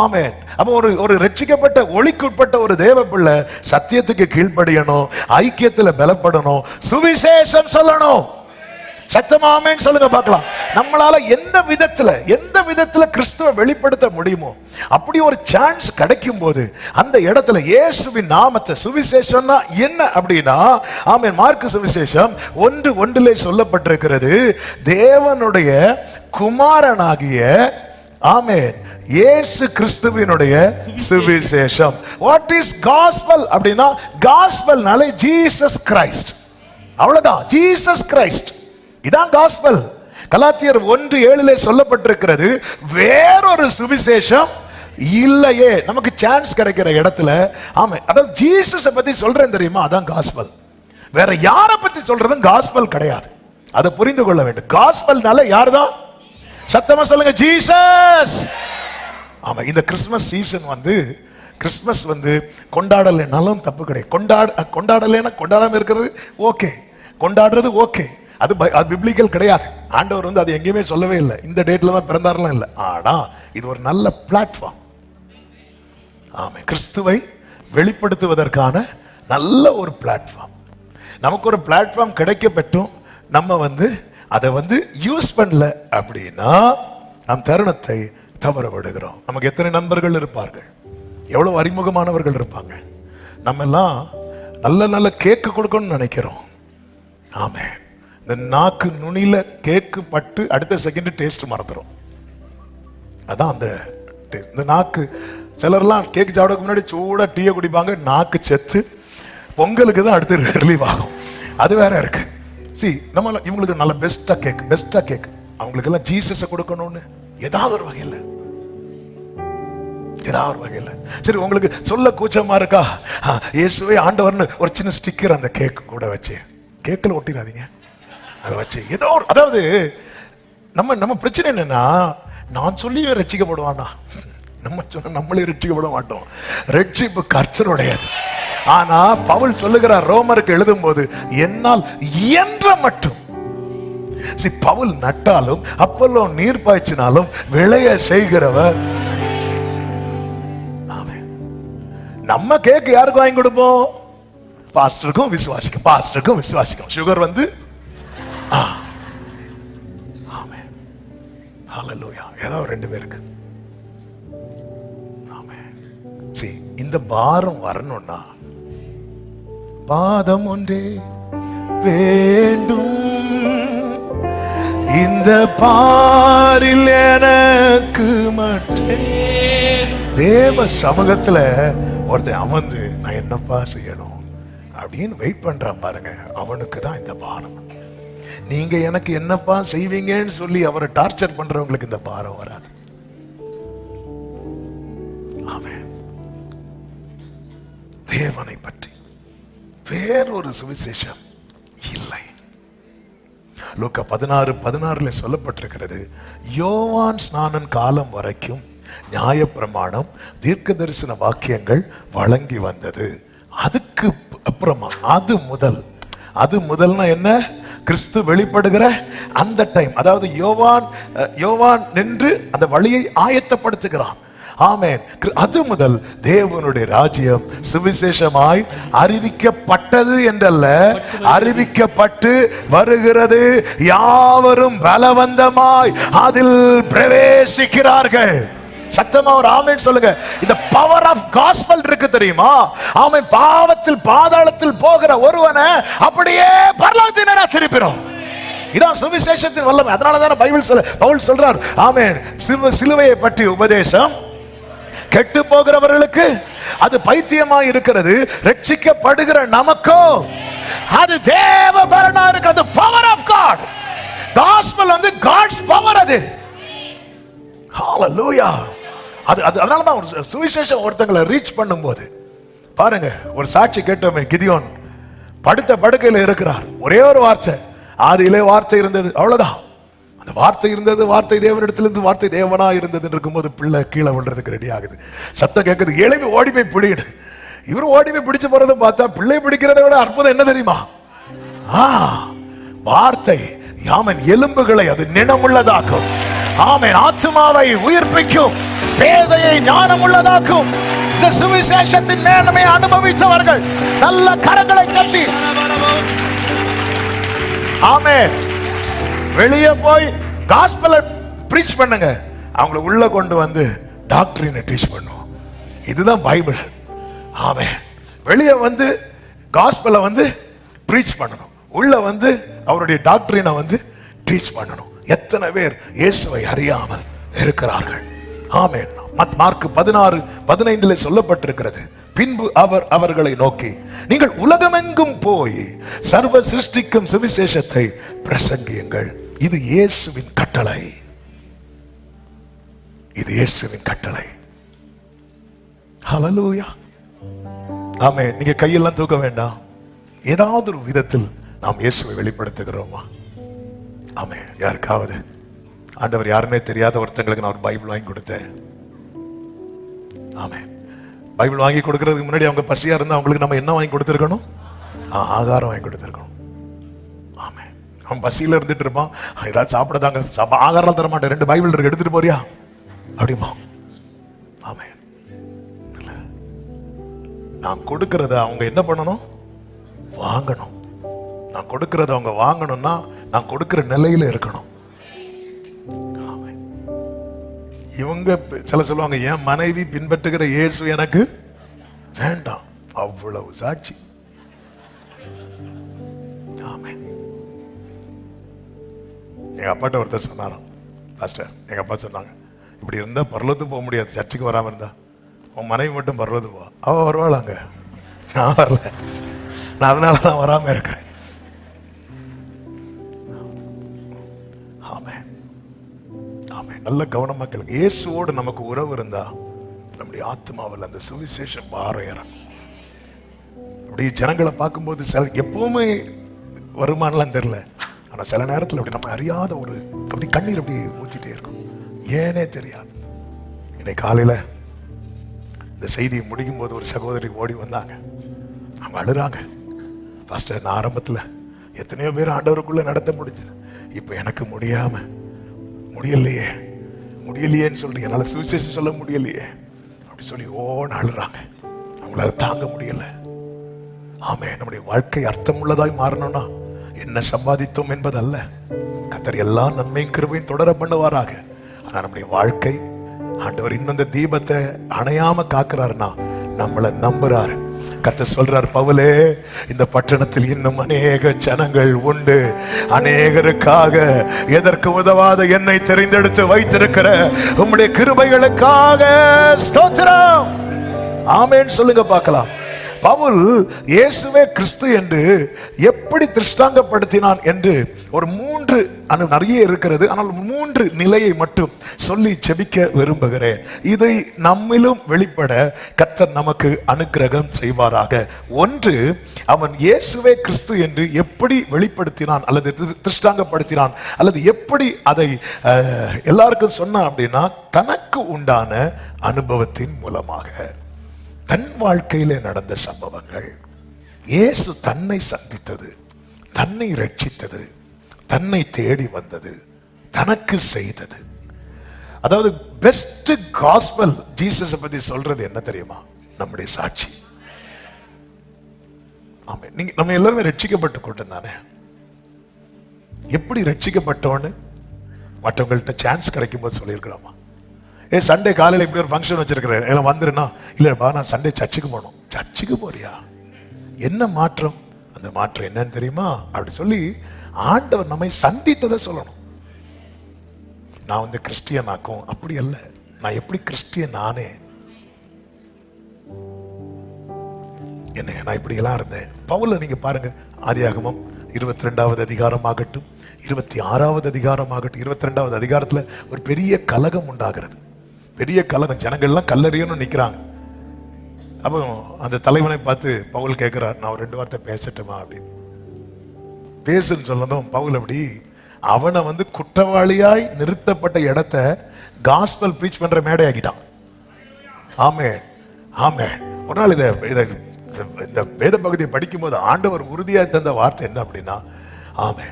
ஆமென். அப்ப ஒரு ரட்சிக்கப்பட்ட ஒளிக்குட்பட்ட ஒரு தேவ பிள்ளை சத்தியத்துக்கு கீழ்ப்படியணும், ஐக்கியத்துல பலப்படணும், சுவிசேஷம் சொல்லணும். சத்தமா ஆமென் சொல்லுங்க பார்க்கலாம். நம்மளால எந்த விதத்துல கிறிஸ்துவை வெளிப்படுத்த முடியுமோ அப்படி ஒரு சான்ஸ் கிடைக்கும் போது அந்த இடத்துல இயேசுவின் நாமத்தை, சுவிசேஷம்னா என்ன அப்படின்னா, ஆமென், மார்க்கு சுவிசேஷம் 1:1 சொல்லப்பட்டிருக்கிறது, தேவனுடைய குமாரனாகிய ஆமென் இயேசு கிறிஸ்துவினுடைய சுவிசேஷம். வாட் இஸ் காஸ்பல் அப்படின்னா, காஸ்பல்னாலே ஜீசஸ் கிரைஸ்ட், அவ்வளவுதான். ஜீசஸ் கிரைஸ்ட் இதான் காஸ்பல். கலாத்தியர் 1:7 சொல்லப்பட்டிருக்கிறது, வேறொரு சுவிசேஷம் இல்லையே. நமக்கு சான்ஸ் கிடைக்கிற இடத்துல ஆமென், அதாவது ஜீசஸை பத்தி சொல்றேன் தெரியுமா, அதான் காஸ்பல். வேற யாரை பத்தி சொல்றதும் காஸ்பல் கிடையாது. அதை புரிந்து கொள்ள வேண்டும். காஸ்பல்னால யார்தான்? சத்தமா சொல்லுங்க, ஜீசஸ். ஆமா, இந்த கிறிஸ்துமஸ் சீசன் கிறிஸ்துமஸ் கொண்டாடலைனாலும் தப்பு கிடையாது. கொண்டாடலைன்னா கொண்டாடாம இருக்கிறது ஓகே, கொண்டாடுறது ஓகே. அது பிப்ளிக்கல் கிடையாது. ஆண்டவர் அது எங்கேயுமே சொல்லவே இல்லை, இந்த டேட்ல தான் பிறந்தாரெல்லாம் இல்லை. ஆனா இது ஒரு நல்ல பிளாட்ஃபார்ம். ஆமா, கிறிஸ்துவை வெளிப்படுத்துவதற்கான நல்ல ஒரு பிளாட்ஃபார்ம். நமக்கு ஒரு பிளாட்ஃபார்ம் கிடைக்கப்பட்டும் நம்ம அதை யூஸ் பண்ணல அப்படின்னா நம் தருணத்தை தவற விடுகிறோம். நமக்கு எத்தனை நண்பர்கள் இருப்பார்கள், எவ்வளவு அறிமுகமானவர்கள் இருப்பாங்க. நம்ம எல்லாம் நல்ல நல்ல கேக்கு கொடுக்கணும்னு நினைக்கிறோம். ஆமே, இந்த நாக்கு நுனியில கேக்கு பட்டு அடுத்த செகண்ட் டேஸ்ட் மறந்துடும். அதான் இந்த நாக்கு. சிலர்லாம் கேக் சாப்பிடக்கு முன்னாடி சூடா டீயை குடிப்பாங்க, நாக்கு செத்து பொங்கலுக்கு தான் அடுத்து ரிலீவ் ஆகும். அது வேற இருக்கு. இவங்களுக்கு நல்ல பெஸ்டா கேக் அவங்களுக்கு எல்லாம் ஜீசஸை கொடுக்கணும்னு ஏதாவது ஒரு வகையில் சரி, உங்களுக்கு சொல்ல கூச்சமா இருக்கா, இயேசுவே ஆண்டவர்னு ஒரு சின்ன ஸ்டிக்கர் அந்த கேக் கூட வச்சு, கேக்கில் ஒட்டிடாதீங்க, அதை வச்சு ஏதோ ஒரு, அதாவது நம்ம பிரச்சனை என்னன்னா, நான் சொல்லி ரட்சிக்கப்படுவானா, நம்ம சொன்ன நம்மளே ரட்சிக்கப்பட மாட்டோம். ரட்சிப்பு கர்த்தருடையது. ஆனா பவுல் சொல்லுகிறார் ரோமருக்கு எழுதும் போது, என்னால் இயன்ற மட்டும். பவுல் நட்டாலும் அப்பல்லோ நீர் பாய்ச்சினாலும் விளைய செய்கிறவர். நம்ம கேக் யாருக்கு வாங்கி கொடுப்போம்? பாஸ்டருக்கும் விசுவாசிக்கும். சுகர் ஏதோ 2 பேருக்கு. இந்த பாரம் வரணும்னா பாதம் ஒன்றே வேண்டும், இந்த பாரில் எனக்கு மட்டும். தேவ சமூகத்துல ஒருத்தன் அமர்ந்து நான் என்னப்பா செய்யணும் அப்படின்னு வெயிட் பண்றான் பாருங்க, அவனுக்கு தான் இந்த பாரம். நீங்க எனக்கு என்னப்பா செய்வீங்கன்னு சொல்லி அவரை டார்ச்சர் பண்றவங்களுக்கு இந்த பாரம் வராது. ஆமென். தேவனை பற்றி வேறொரு சுவிசேஷம் இல்லை. லூக்கா 16:16 சொல்லப்பட்டிருக்கிறது, யோவான் ஸ்நானன் காலம் வரைக்கும் நியாயப்பிரமாணம், தீர்க்க தரிசன வாக்கியங்கள் வழங்கி வந்தது. அதுக்கு அப்புறமா அது முதல்னா என்ன? கிறிஸ்து வெளிப்படுகிற அந்த டைம், அதாவது யோவான் நின்று அந்த வழியை ஆயத்தப்படுத்துகிறான். ஆமென். அது முதல் தேவனுடைய ராஜ்யம் சுவிசேஷமாய் அறிவிக்கப்பட்டது என்றல்ல, அறிவிக்கப்பட்டு வருகிறது. யாவரும் பலவந்தமாய் அதில் பிரவேசிக்கிறார்கள். சத்தமா ஒரு ஆமென் சொல்லுங்க. இந்த பவர் ஆஃப் காஸ்பல் இருக்கு தெரியுமா? ஆமென். பாவத்தில் பாதாளத்தில் போகிற ஒருவனை அப்படியே பரலோகத்தினரா திருப்பிடும். இதான் சுவிசேஷத்தின் வல்லமை. அதனாலதான் பவுல் சொல்றார், ஆமென், சிலுவையை பற்றி உபதேசம் கெட்டு போகிறவர்களுக்கு அது பைத்தியமாய் இருக்கிறது, ரட்சிக்கப்படுகிற நமக்கோ அது தேவ பலனா இருக்கிறது. Power of God. Gospel God's power. அது ஹல்லேலூயா. அதனால தான் ஒரு சுவிசேஷம் ஒருத்தங்களை ரீச் பண்ணும்போது பாருங்க, ஒரு சாட்சி கேட்டோமே, கிதியோன் படுத்த படுக்கையில இருக்கிறார். ஒரே ஒரு வார்த்தை, ஆதியிலே வார்த்தை இருந்தது, அவ்வளவுதான். அந்த வார்த்தை இருந்தது, வார்த்தை தேவனிடத்திலிருந்து, வார்த்தை தேவனா இருந்தது இருக்கும்போது பிள்ளை கீழே விழுறதுக்கு ரெடி ஆகுது. சத்தம் கேட்குது, எழுப்பி ஓடி போய் பிடிடு. இவர் ஓடி போய் பிடிச்சு போறதை பார்த்தா பிள்ளை பிடிக்கிறத விட அற்புதம் என்ன தெரியுமா? வார்த்தை ஆமென் எலும்புகளை அது நினமுள்ளதாக்கும். ஆமென் ஆத்துமாவை உயிர்ப்பிக்கும், பேதையை ஞானமுள்ளதாக்கும். இந்த சுவிசேஷத்தின் மேன்மை அனுபவித்தவர்கள் நல்ல கரங்களை தட்டி ஆமென் வெளியே போய் காஸ்பலை பிரீச் பண்ணுங்க. அவங்களை உள்ள கொண்டு வந்து டாக்டரினை டீச் பண்ணுவோம். இதுதான் பைபிள். ஆமென். வெளியே வந்து காஸ்பலை வந்து பிரீச் பண்ணணும், உள்ள வந்து அவருடைய டாக்டரினை வந்து டீச் பண்ணணும். எத்தனை பேர் இயேசுவை அறியாமல் இருக்கிறார்கள்? ஆமென். மார்க் 16:15 சொல்லப்பட்டிருக்கிறது, பின்பு அவர் அவர்களை நோக்கி, நீங்கள் உலகமெங்கும் போய் சர்வ சிருஷ்டிக்கும் சுவிசேஷத்தை பிரசங்கியுங்கள். இது இயேசுவின் கட்டளை. இது இயேசுவின் கட்டளை. ஹல்லேலூயா. ஆமென். நீங்க கையெல்லாம் தூக்க வேண்டாம். ஏதாவது ஒரு விதத்தில் நாம் இயேசுவை வெளிப்படுத்துகிறோமா? ஆமென். யாருக்காவது ஆண்டவர் யாருன்னே தெரியாத ஒருத்தங்களுக்கு நான் ஒரு பைபிள் வாங்கி கொடுத்தேன். ஆமென். பைபிள் வாங்கி கொடுக்கறதுக்கு முன்னாடி அவங்க பசியா இருந்தா அவங்களுக்கு நம்ம என்ன வாங்கி கொடுத்திருக்கணும்? ஆகாரம் வாங்கி கொடுத்திருக்கணும். ஆமென். அவன் பசியில இருந்துட்டு இருப்பான், ஏதாவது சாப்பிடதாங்க, ஆகாரம் தர மாட்டேன், 2 பைபிள் இருக்கு, எடுத்துட்டு போறியா அப்படிமா? ஆமென். நான் கொடுக்கறத அவங்க என்ன பண்ணணும்? வாங்கணும். நான் கொடுக்கறத அவங்க வாங்கணும்னா நான் கொடுக்கிற நிலையில இருக்கணும். இவங்க சில சொல்லுவாங்க, என் மனைவி பின்பற்றுகிற இயேசு எனக்கு வேண்டாம். அவ்வளவு சாட்சி. ஆமென். எங்க அப்பாட்ட ஒருத்தர் சொன்னாராம், பாஸ்டர், எங்க அப்பா சொன்னாங்க, இப்படி இருந்தா பரலோகத்துக்கு போக முடியாது, சர்ச்சுக்கு வராம இருந்தா. உன் மனைவி மட்டும் பரலோகத்துக்கு போ. அவ வருவாளாங்க, நான் வரல. நான் அதனால நான் வராம இருக்கிறேன். ஆமென். ஆமென். நல்ல கவனமா கேளுங்க. இயேசுவோடு நமக்கு உறவு இருந்தா நம்முடைய ஆத்மாவில் அந்த சுவிசேஷம் பாரம் ஏறும். அப்படி ஜனங்களை பார்க்கும்போது எப்பவுமே வருமானலாம் தெரியல, ஆனா சில நேரத்தில் அப்படி நம்ம அறியாத ஒரு அப்படி கண்ணீர் அப்படி ஊத்திட்டே இருக்கும், ஏனே தெரியாது. இன்னைக்கு காலையில இந்த செய்தி முடிக்கும் போது ஒரு சகோதரி ஓடி வந்தாங்க. அவங்க அழுறாங்க, பாஸ்டர், நான் ஆரம்பத்தில் எத்தனையோ பேர் ஆண்டவருக்குள்ள நடத்த முடிஞ்சது, இப்போ எனக்கு முடியலையேன்னு சொல்லி என்னால சுவிசேஷம் சொல்ல முடியலையே அப்படி சொல்லி ஓன்னு அழுறாங்க. அவங்களால தாங்க முடியல. ஆமே, நம்முடைய வாழ்க்கை அர்த்தம் உள்ளதாய் மாறணும்னா என்ன சம்பாதித்தோம் என்பது அல்ல, கர்த்தர் எல்லா நன்மையும் கிருபையும் தொடர பண்ணுவாராக. ஆனா நம்முடைய வாழ்க்கை ஆண்டவர் இன்னும் இந்த தீபத்தை அணையாம காக்குறாருன்னா நம்மளை நம்புறாரு. கர்த்தர் சொல்றார், பவுலே, இந்த பட்டணத்தில் இன்னும் அநேக ஜனங்கள் உண்டு, அநேகருக்காக எதற்கு உதவாத என்னை தெரிந்தெடுத்து வைத்திருக்கிற உம்முடைய கிருபைகளுக்காக ஸ்தோத்திரம். ஆமென் சொல்லுங்க பார்க்கலாம். பவுல் இயேசுவே கிறிஸ்து என்று எப்படி திருஷ்டாங்கப்படுத்தினான் என்று ஒரு 3 நிறைய இருக்கிறது, ஆனால் 3 நிலையை மட்டும் சொல்லி ஜெபிக்க விரும்புகிறேன். இதை நம்மிலும் வெளிப்பட கர்த்தர் நமக்கு அனுக்கிரகம் செய்வாராக. 1, அவன் இயேசுவே கிறிஸ்து என்று எப்படி வெளிப்படுத்தினான் அல்லது திருஷ்டாங்கப்படுத்தினான் அல்லது எப்படி அதை எல்லாருக்கும் சொன்னான் அப்படின்னா, தனக்கு உண்டான அனுபவத்தின் மூலமாக, தன் வாழ்க்கையிலே நடந்த சம்பவங்கள், இயேசு தன்னை சந்தித்தது, தன்னை ரட்சித்தது, தன்னை தேடி வந்தது, தனக்கு செய்தது. அதாவது பெஸ்ட் காஸ்பல் ஜீசஸ் பத்தி சொல்றது என்ன தெரியுமா? நம்முடைய சாட்சி. ஆமென். நீங்க நம்ம எல்லாருமே ரட்சிக்கப்பட்ட கூட்டம் தானே. எப்படி ரட்சிக்கப்பட்டோன்னு மற்றவங்கள்ட்ட சான்ஸ் கிடைக்கும் போது சொல்லியிருக்கிறோமா? சண்டே காலையில் இப்படி ஒரு ஃபங்க்ஷன் வச்சிருக்கிறேன், எல்லாம் வந்துருன்னா, இல்லைப்பா நான் சண்டே சர்ச்சுக்கு போகணும். சர்ச்சுக்கு போறியா? என்ன மாற்றம்? அந்த மாற்றம் என்னன்னு தெரியுமா? அப்படி சொல்லி ஆண்டவர் நம்மை சந்தித்ததை சொல்லணும். நான் வந்து கிறிஸ்டியன் ஆக்கும், அப்படி அல்ல. நான் எப்படி கிறிஸ்டியன் நானே என்ன, நான் இப்படி எல்லாம் இருந்தேன். பவுல நீங்க பாருங்க, ஆதியாகமம் 22வது அதிகாரமாகட்டும், 26வது அதிகாரமாகட்டும், 22வது அதிகாரத்துல ஒரு பெரிய கலகம் உண்டாகிறது. பெரிய கலகம், ஜனங்கள்லாம் கல்லறியன்னு நிக்கிறாங்க. அப்போ அந்த தலைவனை பார்த்து பவுல் கேட்கிறார், நான் ஒரு 2 வார்த்தை பேசட்டுமா அப்படின்னு. பேசுன்னு சொன்னதும் பவுல் அப்படி அவனை வந்து குற்றவாளியாய் நிறுத்தப்பட்ட இடத்த காஸ்பல் ப்ரீச் பண்ற மேடை ஆக்கிட்டான். ஆமே ஆமே. ஒரு நாள் இந்த வேத பகுதியை படிக்கும் போது ஆண்டவர் உறுதியா தந்த வார்த்தை என்ன அப்படின்னா, ஆமே,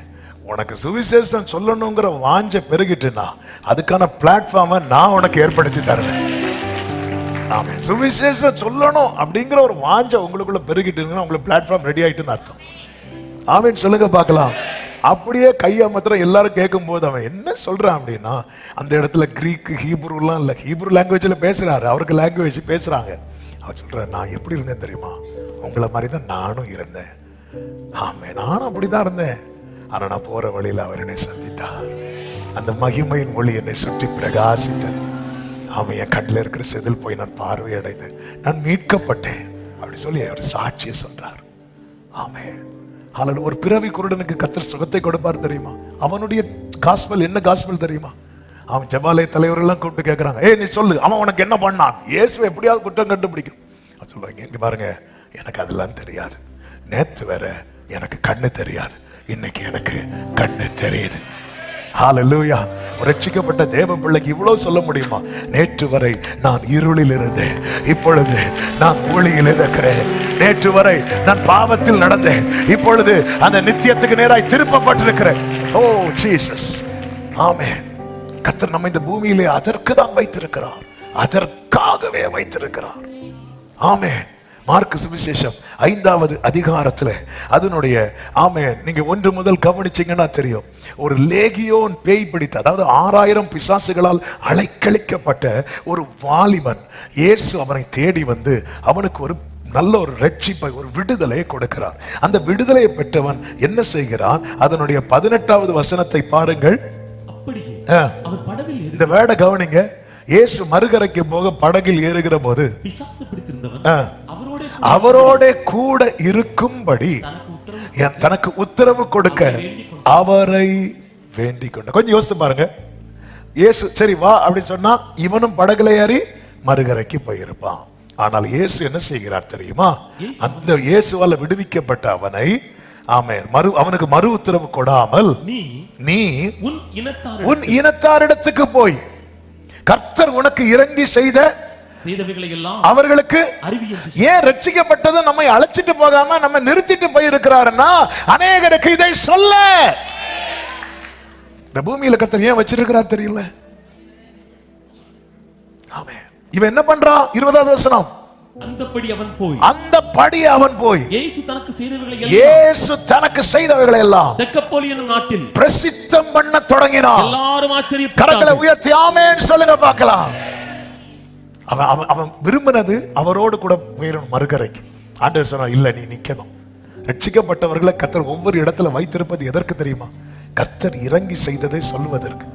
உனக்கு சுவிசேஷம் சொல்லணுங்கிற வாஞ்ச பெருகிட்டுனா அதுக்கான பிளாட்ஃபார்மை நான் உனக்கு ஏற்படுத்தி தருவேன். ஆமே, சுவிசேஷம் சொல்லணும் அப்படிங்கிற ஒரு வாஞ்ச உங்களுக்குள்ள பெருகிட்டுன்னா உங்களுக்கு பிளாட்ஃபார்ம் ரெடி ஆயிட்டுன்னு அர்த்தம். ஆமேன்னு சொல்லுங்க பார்க்கலாம். அப்படியே கையை மாத்திரம் எல்லாரும் கேட்கும் போது அவன் என்ன சொல்றான் அப்படின்னா, அந்த இடத்துல கிரீக்கு ஹீப்ரூலாம் இல்லை, ஹீப்ரூ லாங்குவேஜ்ல பேசுறாரு, அவருக்கு லாங்குவேஜ் பேசுறாங்க. அவன் சொல்றாரு, நான் எப்படி இருந்தேன் தெரியுமா, உங்களை மாதிரி தான் நானும் இருந்தேன். ஆமே, நானும் அப்படிதான் இருந்தேன். ஆனா நான் போற வழியில அவர் என்னை சந்தித்தார். அந்த மகிமையின் ஒளி என்னை சுற்றி பிரகாசித்தது. அவன் என் கண்ணில் இருக்கிற செதில் போய் நான் பார்வையடைந்தேன், நான் மீட்கப்பட்டேன் அப்படி சொல்லி அவர் சாட்சியை சொல்றார். ஆமே, ஒரு பிறவி குருடனுக்கு கர்த்தர் சுகத்தை கொடுப்பார் தெரியுமா? அவனுடைய காஸ்பல் என்ன காஸ்பல் தெரியுமா? அவன் ஜெபாலய தலைவரெல்லாம் கூப்பிட்டு கேட்கறாங்க, ஏய் நீ சொல்லு, அவன் உனக்கு என்ன பண்ணான், இயேசுவை எப்படியாவது குற்றம் கண்டுபிடிக்கும். அவன் சொல்லுவாங்க, இங்க பாருங்க, எனக்கு அதெல்லாம் தெரியாது. நேத்து வேற எனக்கு கண்ணு தெரியாது, இன்னைக்கு எனக்கு கண்ணு தெரியுது. ஹல்லேலூயா. ரட்சிக்கப்பட்ட தேவ பிள்ளைக்கு இவ்வளவு சொல்ல முடியுமா? நேற்று வரை நான் இருளில் இருந்தேன், இப்பொழுது நான் ஒளியில் இருக்கிறேன். நேற்று வரை நான் பாவத்தில் நடந்தேன், இப்பொழுது அந்த நித்தியத்துக்கு நேராய் திருப்பப்பட்டிருக்கிறேன். ஓ ஜீசஸ். ஆமென். கர்த்தர் நம்ம இந்த பூமியிலே அதற்கு தான் வைத்திருக்கிறார், அதற்காகவே வைத்திருக்கிறார். ஆமென். மார்க்கு சுவிசேஷம் 5வது அதிகாரத்துல அதனுடைய ஆமென், நீங்க 1 முதல் கவனிச்சீங்கன்னா தெரியும். ஒரு லேகியோன் பேய் பிடித்த, அதாவது 6000 பிசாசுகளால் அலைக்கழிக்கப்பட்ட ஒரு வாலிபன், இயேசு அவனை தேடி வந்து அவனுக்கு ஒரு நல்ல ஒரு ரட்சிப்பை, ஒரு விடுதலையை கொடுக்கிறார். அந்த விடுதலையை பெற்றவன் என்ன செய்கிறான்? அதனுடைய 18வது வசனத்தை பாருங்கள். இந்த வேட கவனிங்க. இயேசு மறுகரைக்கு போக படகில் ஏறுகிற போது பிசாசு பிடித்திருந்தவன் அவரோட கூட இருக்கும்படி தனக்கு உத்தரவு கொடுக்க அவரை வேண்டிக் கொண்ட. கொஞ்சம் யோசிச்சு பாருங்க. இயேசு சரி வா அப்படின்னு சொன்னா இவனும் படகுல ஏறி மறுகரைக்கு போயிருப்பான். ஆனால் இயேசு என்ன செய்கிறார் தெரியுமா? அந்த இயேசுவால விடுவிக்கப்பட்ட அவனை, ஆமென், அவனுக்கு மறு உத்தரவு கொடாமல் நீ உன் இனத்தாரிடத்துக்கு போய் கர்த்தர் உனக்கு இறங்கி செய்த அவர்களுக்கு ஏன் ரட்சிக்கப்பட்டது நம்மை அழைச்சிட்டு போகாம நம்ம நிறுத்திட்டு போயிருக்கிறாருன்னா அநேகருக்கு இதை சொல்ல. இந்த பூமியில கர்த்தர் ஏன் வச்சிருக்கிறார் தெரியல. ஆமென். இவன் என்ன பண்றான்? 20வது வசனம். அந்தபடி அவன் போய் இயேசு தனக்கு செய்தவைகளை எல்லாம் தெக்கப்போலி என்னும் நாட்டில் பிரசித்தம் பண்ண தொடங்கினான். எல்லாரும் ஆச்சரியப்பட்டார்கள். கரங்களை உயர்த்தி ஆமென் சொல்லுங்க பார்க்கலாம். அவன் விரும்பினது அவரோடு கூட போயிடணும் மறுகரைக்கு. ஆண்டவர் சொன்னார், இல்ல நீ நிக்கணும். ரட்சிக்கப்பட்டவர்களை கர்த்தர் ஒவ்வொரு இடத்துல வைத்திருப்பது எதற்கு தெரியுமா? கர்த்தர் இறங்கி செய்ததை சொல்வதற்கு.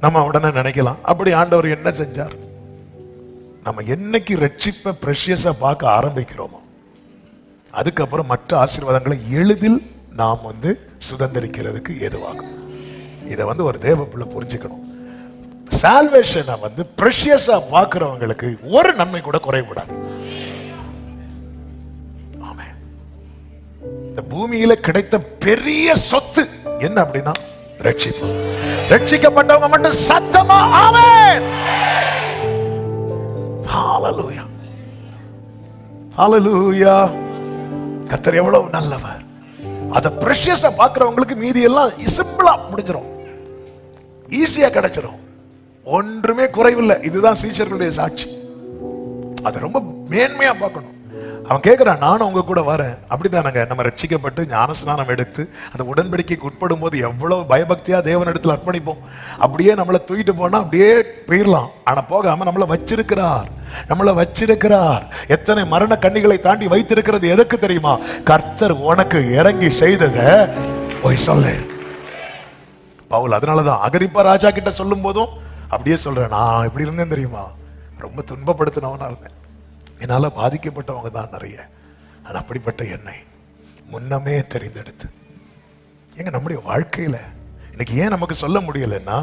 நம்ம உடனே நினைக்கலாம், அப்படி ஆண்டவர் என்ன செஞ்சார்? நம்ம என்னைக்கு ரட்சிப்பை பிரஷியஸா பார்க்க ஆரம்பிக்கிறோமோ அதுக்கப்புறம் மற்ற ஆசீர்வாதங்களை எளிதில் நாம் சுதந்திரிக்கிறதுக்கு ஏதுவாகும். இதை ஒரு தேவ பிள்ளை புரிஞ்சுக்கணும். சால்வேஷனை பிரஷியஸா பார்க்கிறவங்களுக்கு ஒரு நன்மை கூட குறைவிடாது. ஆமென். இந்த பூமியில கிடைத்த பெரிய சொத்து என்ன அப்படின்னா ரட்சிப்பு. ரட்சிக்கப்பட்டவங்க மட்டும் சத்தமா ஆமென். ஹல்லேலூயா. ஹல்லேலூயா. கர்த்தர் எவ்வளவு நல்லவர். அத பிரஷியஸா பார்க்கிறவங்களுக்கு மீதி எல்லாம் சிம்பிளா முடிஞ்சிரும், ஈஸியா கிடைச்சிரும், ஒன்றுமே குறைவில்லை. இதுதான் சீஷர்களுடைய சாட்சி. அதை ரொம்ப மேன்மையா பார்க்கணும். அவன் கேட்கிறான், நானும் உங்க கூட வரேன். அப்படித்தானங்க நம்ம ரட்சிக்கப்பட்டு ஞானஸ்நானம் எடுத்து அந்த உடன்படிக்கைக்கு உட்படும் போது எவ்வளவு பயபக்தியா தேவனிடத்தில் அர்ப்பணிப்போம். அப்படியே நம்மளை தூக்கிட்டு போனா அப்படியே போயிடலாம். ஆனா போகாம நம்மளை வச்சிருக்கிறார். எத்தனை மரண கண்ணிகளை தாண்டி வைத்திருக்கிறது எதற்கு தெரியுமா? கர்த்தர் உனக்கு இறங்கி செய்தத போய் சொல்லு. பவுல் அதனாலதான் அகிரிப்பா ராஜா கிட்ட சொல்லும் போதும் அப்படியே சொல்றேன், நான் எப்படி இருந்தேன் தெரியுமா? ரொம்ப துன்பப்படுத்தினவனா இருந்தேன், என்னால பாதிக்கப்பட்டவங்க தான் நிறைய. அது அப்படிப்பட்ட என்னை முன்னமே தெரிந்தெடுத்து. எங்க நம்முடைய வாழ்க்கையில இன்னைக்கு ஏன் நமக்கு சொல்ல முடியலன்னா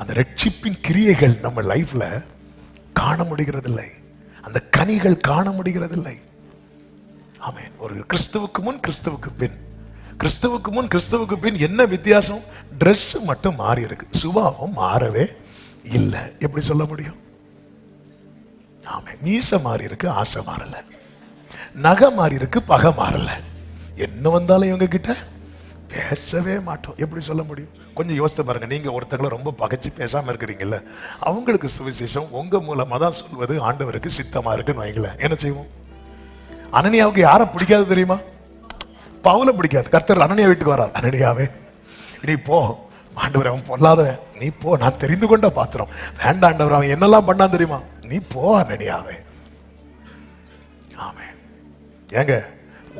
அந்த ரட்சிப்பின் கிரியைகள் நம்ம லைஃப்ல காண முடிகிறதில்லை, அந்த கனிகள் காண முடிகிறதில்லை. ஆமென். ஒரு கிறிஸ்துவுக்கு முன் கிறிஸ்துவுக்கு பின், கிறிஸ்துவுக்கு முன் கிறிஸ்துவுக்கு பின் என்ன வித்தியாசம்? ட்ரெஸ் மட்டும் மாறி இருக்கு, சுபாவம் மாறவே இல்லை. எப்படி சொல்ல முடியும்? ஆமென். மீசை மாறி இருக்கு, ஆசை மாறல. நகை மாறி இருக்கு, பகை மாறல. என்ன வந்தாலும் இவங்க கிட்ட பேசவே மாட்டோம். எப்படி சொல்ல முடியும்? கொஞ்சம் யோசித்து பாருங்க. நீங்க ஒருத்தங்களை ரொம்ப பகைச்சு பேசாம இருக்கிறீங்கல்ல, அவங்களுக்கு சுவிசேஷம் உங்க மூலமா தான் சொல்வது ஆண்டவருக்கு சித்தமா இருக்குன்னு வைங்களேன். என்ன செய்வோம்? அனனியாவுக்கு யாரை பிடிக்காது தெரியுமா? பவுல பிடிக்காது. கர்த்தர் அனனியா வீட்டுக்கு வரார். அனனியாவே நீ போ, ஆண்டவர் அவன் பொல்லாதவன், நீ போ, நான் தெரிந்து கொண்ட பாத்திரம். வேண்டாம் ஆண்டவர், அவன் என்னெல்லாம் பண்ணான் தெரியுமா? நீ போ அனனியாவே. ஆமென். ஏங்க,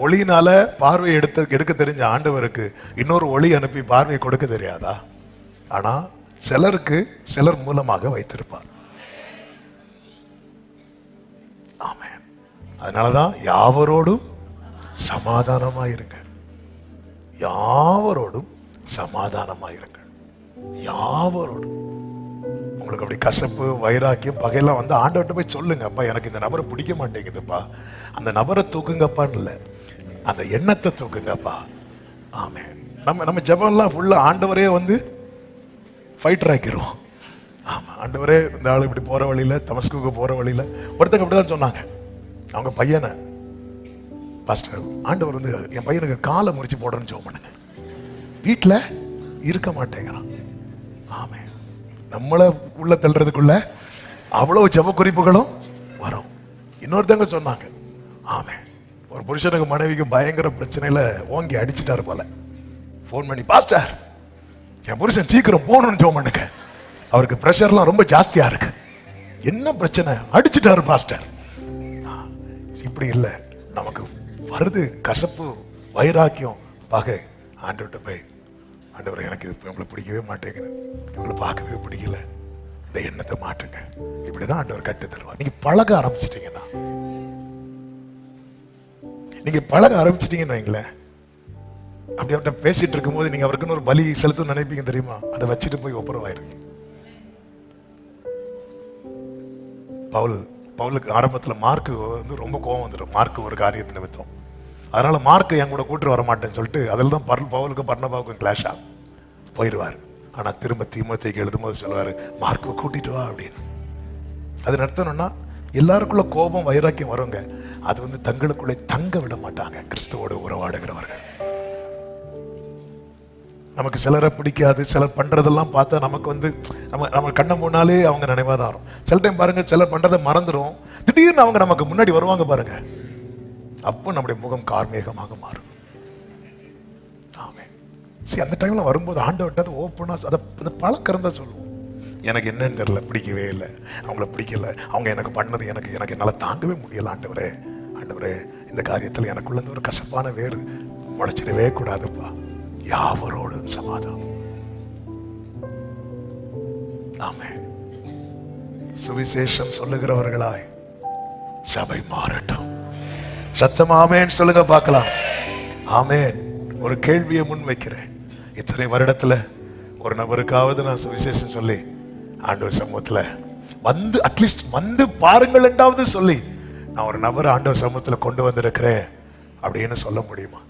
ஒளியினால பார்வை எடுக்க தெரிஞ்ச ஆண்டவருக்கு இன்னொரு ஒளி அனுப்பி பார்வையை கொடுக்க தெரியாதா? ஆனா சிலருக்கு சிலர் மூலமாக வைத்திருப்பார். ஆமென். அதனாலதான் யாவரோடும் சமாதானமாயிருங்க, யாவரோடும் சமாதானமாயிருங்க. யாவரோடும். உங்களுக்கு அப்படி கசப்பு, வைராக்கியம், பகையெல்லாம் வந்து ஆண்டவர்கிட்ட போய் சொல்லுங்க. அப்பா, எனக்கு இந்த நபரை பிடிக்க மாட்டேங்குதுப்பா, அந்த நபரை தூக்குங்கப்பான்னு இல்லை, அந்த எண்ணத்தை தூக்குங்கப்பா. ஆமென். நம்ம ஜெபம்லாம் ஃபுல்லா ஆண்டவரே வந்து ஃபைட்டர் ஆக்கிடுவோம். ஆமா, ஆண்டவரே இந்த ஆள் இப்படி போற வழியில, தமஸ்குக்கு போற வழியில ஒருத்தங்க அப்படிதான் சொன்னாங்க. அவங்க பையனை, பாஸ்டர், ஆண்டவர் வந்து என் பையனுக்கு காலை முறிச்சு போடுறேன்னு ஜெபம் பண்ணுங்க, வீட்டில் இருக்க மாட்டேங்கிறான். ஆமென். நம்மளை உள்ள தள்ளுறதுக்குள்ள அவ்வளவு ஜெப குறிப்புகளும் வரும். இன்னொருத்தவங்க சொன்னாங்க, ஆமென், ஒரு புருஷனுக்கு மனைவிக்கு பயங்கர பிரச்சனையில ஓங்கி அடிச்சுட்டாரு போல. போன் பண்ணி, பாஸ்டர் என் புருஷன் சீக்கிரம் போகணும்னு ஜெபம் பண்ணுங்க, அவருக்கு பிரஷர்லாம் ரொம்ப ஜாஸ்தியா இருக்கு. என்ன பிரச்சனை? அடிச்சுட்டாரு பாஸ்டர். இப்படி இல்லை, நமக்கு வருது கசப்பு, வைராக்கியம், பகை. ஆண்டவர்கிட்ட போய், ஆண்டவர் எனக்கு உங்களை பிடிக்கவே மாட்டேங்குது, உங்களை பார்க்கவே பிடிக்கல, இந்த எண்ணத்தை மாற்றுங்க. இப்படிதான் ஆண்டவர் கட்டு தருவார். நீங்க பழக ஆரம்பிச்சிட்டீங்கன்னா, நீங்க பழக ஆரம்பிச்சிட்டீங்கன்னு வைங்களேன், அப்படி அவர்கிட்ட பேசிட்டு இருக்கும்போது நீங்க அவருக்குன்னு ஒரு பலி செலுத்த நினைப்பீங்க தெரியுமா? அதை வச்சுட்டு போய் ஒப்புரவாயிருவீங்க. பவுலுக்கு ஆரம்பத்துல மார்க்கு வந்து ரொம்ப கோபம் வந்துடும். மார்க்கு ஒரு காரியத்தை நிமித்தம், அதனால மார்க்கு என் கூட கூட்டு வர மாட்டேன்னு சொல்லிட்டு அதில் தான் பவுலுக்கும் பர்னபாவுக்கும் கிளாஷ் ஆகும், போயிடுவார். ஆனா திரும்ப தீமோத்தேயுக்கு எழுதும்போது சொல்லுவாரு, மார்க்கை கூட்டிட்டு வா அப்படின்னு. அது நடத்தணும்னா எல்லாருக்குள்ள கோபம், வைராக்கியம் வருங்க, அது வந்து தங்களுக்குள்ளே தங்க விட மாட்டாங்க கிறிஸ்துவோடு உறவாடுகிறவர்கள். நமக்கு சிலரை பிடிக்காது, சிலர் பண்றதெல்லாம் பார்த்தா நமக்கு வந்து நம்ம கண்ணை முன்னாலே அவங்க நினைவாதான் வரும். சில டைம் பாருங்க, சிலர் பண்றதை மறந்துடும், திடீர்னு அவங்க நமக்கு முன்னாடி வருவாங்க பாருங்க, அப்போ நம்முடைய முகம் கார்மேகமாக மாறும். ஆமென். சரி, அந்த டைம்ல வரும்போது ஆண்டவர்கிட்ட ஓப்பனா அதை பழக்கம் தான் சொல்லுவோம். எனக்கு என்னன்னு தெரியல, பிடிக்கவே இல்லை, அவங்கள பிடிக்கல, அவங்க எனக்கு பண்ணது எனக்கு என்னால் தாங்கவே முடியல. ஆண்டவரே, ஆண்டவரே, இந்த காரியத்தில் எனக்குள்ள இருந்து ஒரு கசப்பான வேறு முளைச்சிடவே கூடாதுப்பா. யாவரோடும் சமாதானம். ஆமென். சுவிசேஷம் சொல்லுகிறவர்களாய் சபை மாறட்டும். சத்தம் ஆமென் சொல்லுங்க பார்க்கலாம். ஆமென். ஒரு கேள்வியை முன் வைக்கிறேன். இத்தனை வருடத்துல ஒரு நபருக்காவது நான் சுவிசேஷம் சொல்லி ஆண்டவர் சமூகத்துல வந்து அட்லீஸ்ட் வந்து பாருங்கள் என்றாவது சொல்லி நான் ஒரு நபர் ஆண்டவர் சமூகத்துல கொண்டு வந்திருக்கிறேன் அப்படின்னு சொல்ல முடியுமா?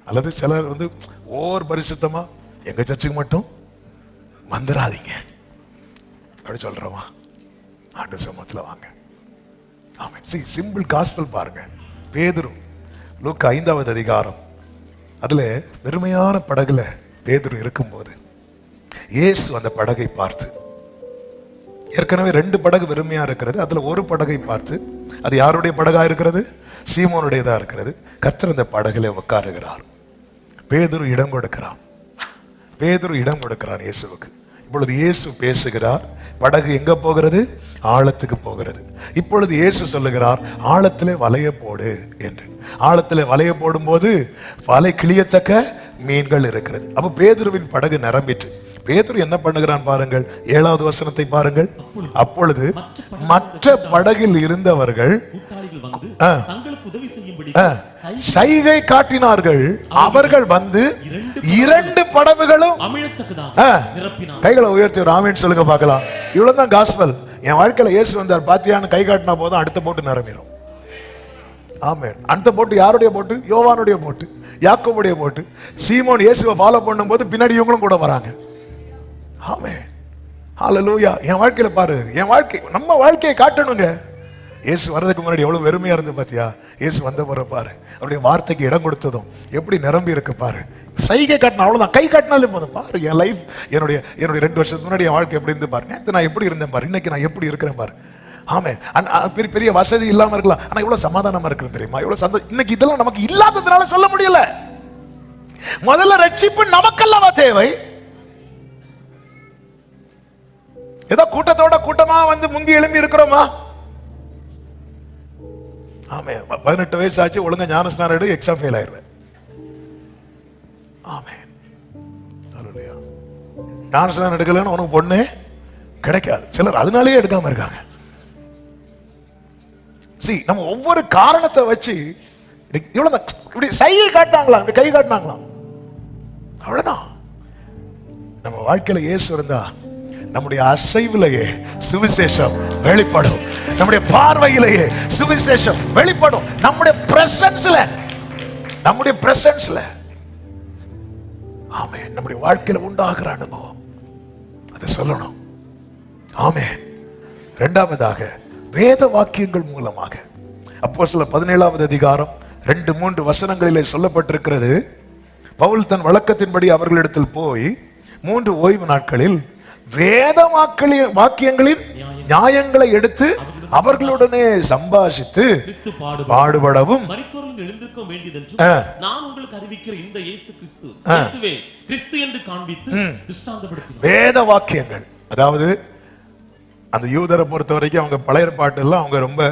அல்லது சிலர் வந்து ஓர் பரிசுத்தமா எங்க சர்ச்சுக்கு மட்டும் வந்துடாதீங்க அப்படி சொல்றோமா? ஆண்டவர் சமூகத்துல வாங்க. ஆமென். சிம்பிள் காஸ்பல் பாருங்க. பேதுரு, லூக்கா 5வது அதிகாரம், அதுல வெறுமையான படகுல பேதுரு இருக்கும்போது இயேசு அந்த படகை பார்த்து, ஏற்கனவே 2 படகு வெறுமையா இருக்கிறது, அதுல ஒரு படகை பார்த்து, அது யாருடைய படகா இருக்கிறது? சீமோனுடையதா இருக்கிறது. கர்த்தர் அந்த படகுல உட்காருகிறார். பேதுரு இடம் கொடுக்கிறான். பேதுரு இடம் கொடுக்கிறான் இயேசுவுக்கு. இப்பொழுது இயேசு பேசுகிறார். படகு எங்க போகிறது? ஆழத்துக்கு போகிறது. இப்பொழுது இயேசு சொல்லுகிறார், ஆழத்திலே வலைய போடு என்று. ஆழத்திலே வலைய போடும் போது வலை கிளியத்தக்க மீன்கள் இருக்கிறது. அப்ப பேதுருவின் படகு நிரம்பிட்டு பேதுரு என்ன பண்ணுகிறான் பாருங்கள். 7வது வசனத்தை பாருங்கள். அப்பொழுது மற்ற படகில் இருந்தவர்கள் சைகை காட்டினார்கள். அவர்கள் வந்து 2 படகுகளும் அமிழத்தக்கதாக நிரப்பினார். கைகளை உயர்த்தி ஒரு ஆமென் சொல்லுங்க பார்க்கலாம். இவ்வளவுதான் காஸ்பல். என் வாழ்க்கையில இயேசு வந்தார் பாத்தியான்னு கை காட்டினா போதும் அடுத்த போட்டு நிரம்பிடும். ஆமென். அந்த போட்டு யாருடைய போட்டு? யோவானுடைய போட்டு, யாக்கோபுடைய போட்டு. சீமோன் இயேசுவை ஃபாலோ பண்ணும்போது பின்னாடி இவங்களும் கூட வராங்க. ஆமென். ஹல்லேலூயா. என் வாழ்க்கையில பாரு, என் வாழ்க்கை நம்ம வாழ்க்கையை காட்டணுங்க. இயேசு வர்றதுக்கு முன்னாடி எவ்வளவு வெறுமையா இருந்து பாத்தியா? இயேசு வந்த போற பாரு, அவருடைய வார்த்தைக்கு இடம் கொடுத்ததும் எப்படி நிரம்பி இருக்கு பாரு. சைகை காட்டினா அவ்வளவுதான், கை காட்டினாலே போதும். பாரு என் லைஃப், என்னுடைய 2 வருஷத்துக்கு முன்னாடி என் வாழ்க்கை எப்படி இருந்து பாரு, நேற்று நான் எப்படி இருந்தேன் பாரு, இன்னைக்கு நான் எப்படி இருக்கிறேன் பாரு. ஆமென். பெரிய பெரிய வசதி இல்லாம இருக்கலாம், ஆனா இவ்வளவு சமாதானமா இருக்கிறது தெரியுமா? இவ்வளவு சந்தோஷம். இன்னைக்கு இதெல்லாம் நமக்கு இல்லாததுனால சொல்ல முடியல. முதல்ல ரட்சிப்பு நமக்கல்லவா தேவை. ஏதோ கூட்டத்தோட கூட்டமா வந்து முங்கி எழும்பி இருக்கிறோமா? ஆமென். 18 வயசு ஆச்சு, ஒழுங்கா ஞானஸ்நானம் எடு, எக்ஸாம் ஃபெயில் ஆயிருவேன். ஆமென். ஹல்லேலூயா. ஞானஸ்நானம் எடுக்கலன்னு உனக்கு பொண்ணு கிடைக்காது. சிலர் அதனாலேயே எடுக்காம இருக்காங்க. நம்ம ஒவ்வொரு காரணத்தை வச்சு இவ்வளவுதான். இப்படி சைகை காட்டினாங்களாம், கை காட்டினாங்களாம், அவ்வளவுதான். நம்ம வாழ்க்கையில இயேசு இருந்தா நம்முடைய அசைவிலேயே சுவிசேஷம் வெளிப்படும். நம்முடைய பார்வையிலேயே சுவிசேஷம் வெளிப்படும். நம்முடைய பிரசன்ஸ்ல ஆமென். நம்முடைய வாழ்க்கையில உண்டாகிற அனுபவம் அதை சொல்லணும். ஆமென். இரண்டாவதாக வேத வாக்கியங்கள் மூலமாக அப்போஸ்தலர் 17வது அதிகாரம் 2-3 வசனங்களிலே சொல்லப்பட்டிருக்கிறது. பவுல் தன் வழக்கத்தின்படி அவர்களிடத்தில் போய் 3 ஓய்வு நாட்களில் வேத வாக்கியங்களின் நியாயங்களை எடுத்து அவர்களுடனே சம்பாஷித்து பாடுபடவும் எழுந்திருக்க வேண்டியதென்று நான் உங்களுக்கு அறிவிக்கிற இந்த இயேசு கிறிஸ்து என்று காண்பித்து திருஷ்டாந்தப்படுத்தினார். வேத வாக்கியங்கள், அதாவது அந்த யூதரை பொறுத்த வரைக்கும் அவங்க பழைய பாட்டு எல்லாம் அவங்க ரொம்ப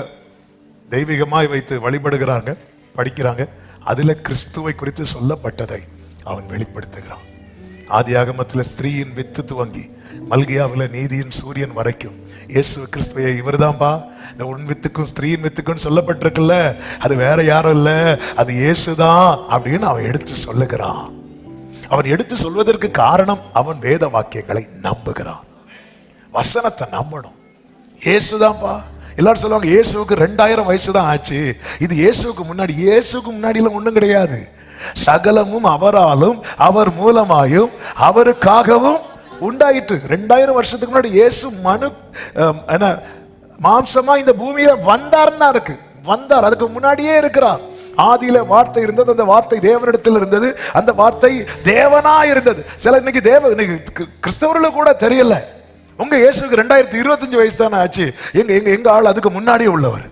தெய்வீகமாய் வைத்து வழிபடுகிறாங்க, படிக்கிறாங்க. அதுல கிறிஸ்துவை குறித்து சொல்லப்பட்டதை அவன் வெளிப்படுத்துகிறான். ஆதியாகமத்தில் ஸ்திரீயின் வித்து துவங்கி மல்கியாவில் நீதியின் சூரியன் வரைக்கும் இயேசு கிறிஸ்துவை இவர்தான்பா, இந்த உன் வித்துக்கும் ஸ்திரீயின் வித்துக்கும் சொல்லப்பட்டிருக்குல்ல, அது வேற யாரும் இல்ல, அது இயேசுதான் அப்படின்னு அவன் எடுத்து சொல்லுகிறான். அவன் எடுத்து சொல்வதற்கு காரணம் அவன் வேத வாக்கியங்களை நம்புகிறான். வசனத்தை நம்பணும். இயேசுதான்ப்பா. எல்லாரும் சொல்லுவாங்க இயேசுவுக்கு 2000 வயசு தான் ஆச்சு. இது இயேசுவுக்கு முன்னாடியில ஒண்ணும் கிடையாது. சகலமும் அவராலும் அவர் மூலமாயும் அவருக்காகவும் உண்டாயிற்று. 2000 வருஷத்துக்கு முன்னாடி இயேசு மாம்சமா இந்த பூமியில வந்தார்னா இருக்கு. வந்தார், அதுக்கு முன்னாடியே இருக்கிறார். ஆதியில வார்த்தை இருந்தது, அந்த வார்த்தை தேவனிடத்தில் இருந்தது, அந்த வார்த்தை தேவனா இருந்தது. சில இன்னைக்கு கிறிஸ்தவர்களுக்கு கூட தெரியல. உங்க இயேசுக்கு 2025 வயசு தானே ஆச்சு. எங்க ஆள் அதுக்கு முன்னாடியே உள்ளவர்.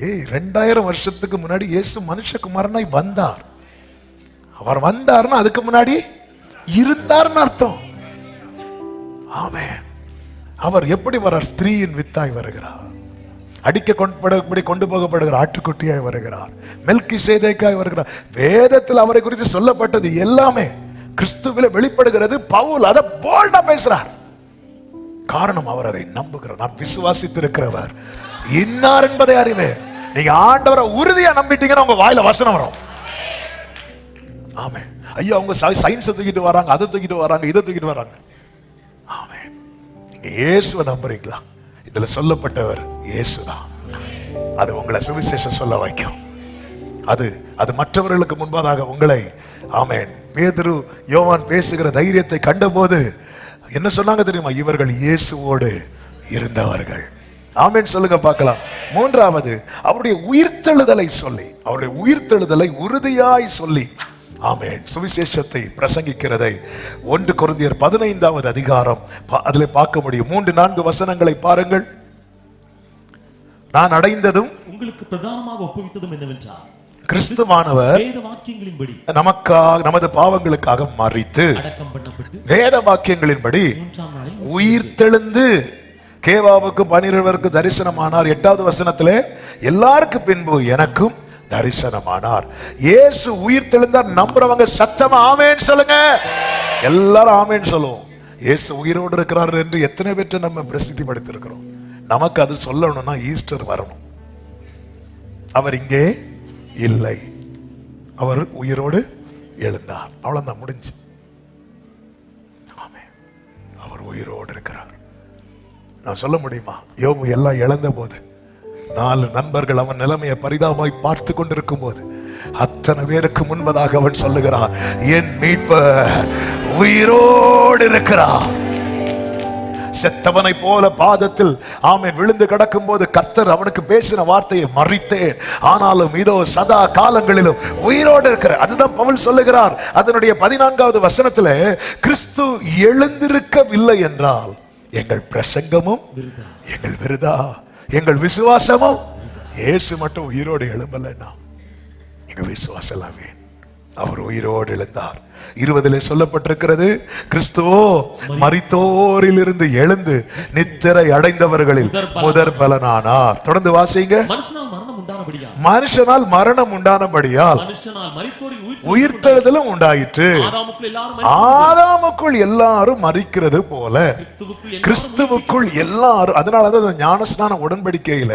2000 வருஷத்துக்கு முன்னாடி இயேசு மனுஷகுமாரனாய் வந்தார். அவர் வந்தார்னா அதுக்கு முன்னாடி இருந்தார்னு அர்த்தம். ஆமென். அவர் எப்படி வரார்? ஸ்திரீயின் வித்தாய் வருகிறார். கொண்டு போகப்படுகிற ஆட்டுக்குட்டியாய் வருகிறார். மெல்கிசேதேக்காய் வருகிறார். வேதத்தில் அவரை குறித்து சொல்லப்பட்டது எல்லாமே கிறிஸ்துவிலே வெளிப்படுகிறது. பவுல் அதை போல்டா பேசுறார். காரணம் அவர் அதை நம்புகிறார். நான் விசுவாசித்திருக்கிறவர் இன்னார் என்பதை அறிவேன். நீங்க ஆண்டவரை உறுதியா நம்பிட்டீங்கன்னா உங்க வாயில வசனம் வரும். ஆமென். ஐயா அவங்க சயின்ஸை தூக்கிட்டு வராங்க, அதை தூக்கிட்டு வராங்க, இதை தூக்கிட்டு வராங்க. ஆமென். நீங்க இயேசுவை நம்புறீங்களா? இதுல சொல்லப்பட்டவர் இயேசுதான். அது உங்களை சுவிசேஷம் சொல்ல வைக்கும். அது மற்றவர்களுக்கு முன்பதாக உங்களை, ஆமென், பேதுரு யோவான் பேசுகிற தைரியத்தை கண்டபோது என்ன சொன்னாங்க தெரியுமா? இவர்கள் இயேசுவோடு இருந்தவர்கள். ஆமென் சொல்லுங்க பார்க்கலாம். மூன்றாவது அவருடைய உயிர்த்தெழுதலை சொல்லி, அவருடைய உயிர்த்தெழுதலை உறுதியாய் சொல்லி, ஆமென், சுவிசேஷத்தை பிரசங்கிக்கிறதை 1 கொரிந்தியர் 15வது அதிகாரம் அதில் பார்க்க முடியும். 3-4 வசனங்களை பாருங்கள். நான் அடைந்ததும் உங்களுக்கு பிரதானமாக ஒப்புவித்ததும் என்னவென்றால் கிறிஸ்துவானவர் வேத வாக்கியங்களின்படி நமக்காக நமது பாவங்களுக்காக மரித்து அடக்கம் பண்ணப்பட்டு வேத வாக்கியங்களின்படி உயிர்த்தெழுந்து கேவாவுக்கு 12 தரிசனமானார். 8வது வசனத்திலே எல்லாருக்கும் பின்பு எனக்கும் தரிசனமானார். இயேசு உயிர்த்தெழுந்தார். நம்புறவங்க சத்தமா ஆமென் சொல்லுங்க. எல்லாரும் ஆமென் சொல்லுவோம். இயேசு உயிரோடு இருக்கிறார் என்று எத்தனை பேற்றை நம்ம பிரசித்தி படுத்திருக்கிறோம். நமக்கு அது சொல்லணும்னா ஈஸ்டர் வரணும். அவர் இங்கே இல்லை, அவர் உயிரோடு எழுந்தார். அவ்வளவுதான், முடிஞ்சு. ஆமென். அவர் உயிரோடு இருக்கிறார். நான் சொல்ல முடியுமா? யோபு எல்லாம் இழந்த போது 4 நண்பர்கள் அவன் நிலைமையை பரிதாபமாய் பார்த்து கொண்டிருக்கும் போது அத்தனை பேருக்கு முன்பதாக அவன் சொல்லுகிறான், என் மீட்பர் உயிரோடு இருக்கிறார். செத்தவனை போல பாதத்தில் ஆமென் விழுந்து கிடக்கும் போது கர்த்தர் அவனுக்கு பேசின வார்த்தையை மறித்தேன், ஆனாலும் இதோ சதா காலங்களிலும் உயிரோடு இருக்கிற. அதுதான் பவுல் சொல்லுகிறார் அதனுடைய 14வது வசனத்துல, கிறிஸ்து எழுந்திருக்கவில்லை என்றால் எங்கள் பிரசங்கமும் எங்கள் விருதா, எங்கள் விசுவாசமும். இயேசு மட்டும் உயிரோடு எழும்பலைன்னா எங்க விசுவாசம் வேணும். அவர் உயிரோடு எழுந்தார். 20 சொல்லப்பட்டிருக்கிறது, கிறிஸ்துவோ மரித்தோரில் இருந்து எழுந்து நித்திரை அடைந்தவர்களில் முதற் பலனானார். தொடர்ந்து வாசிங்க. மனுஷனால் மரணம் உண்டானபடியால் உயிர்த்தெழுதலும் உண்டாயிற்று. ஆதாமுக்குள் எல்லாரும் மரிக்கிறது போல கிறிஸ்துவுக்குள் எல்லாரும். அதனாலதான் ஞானஸ்நான உடன்படிக்கையில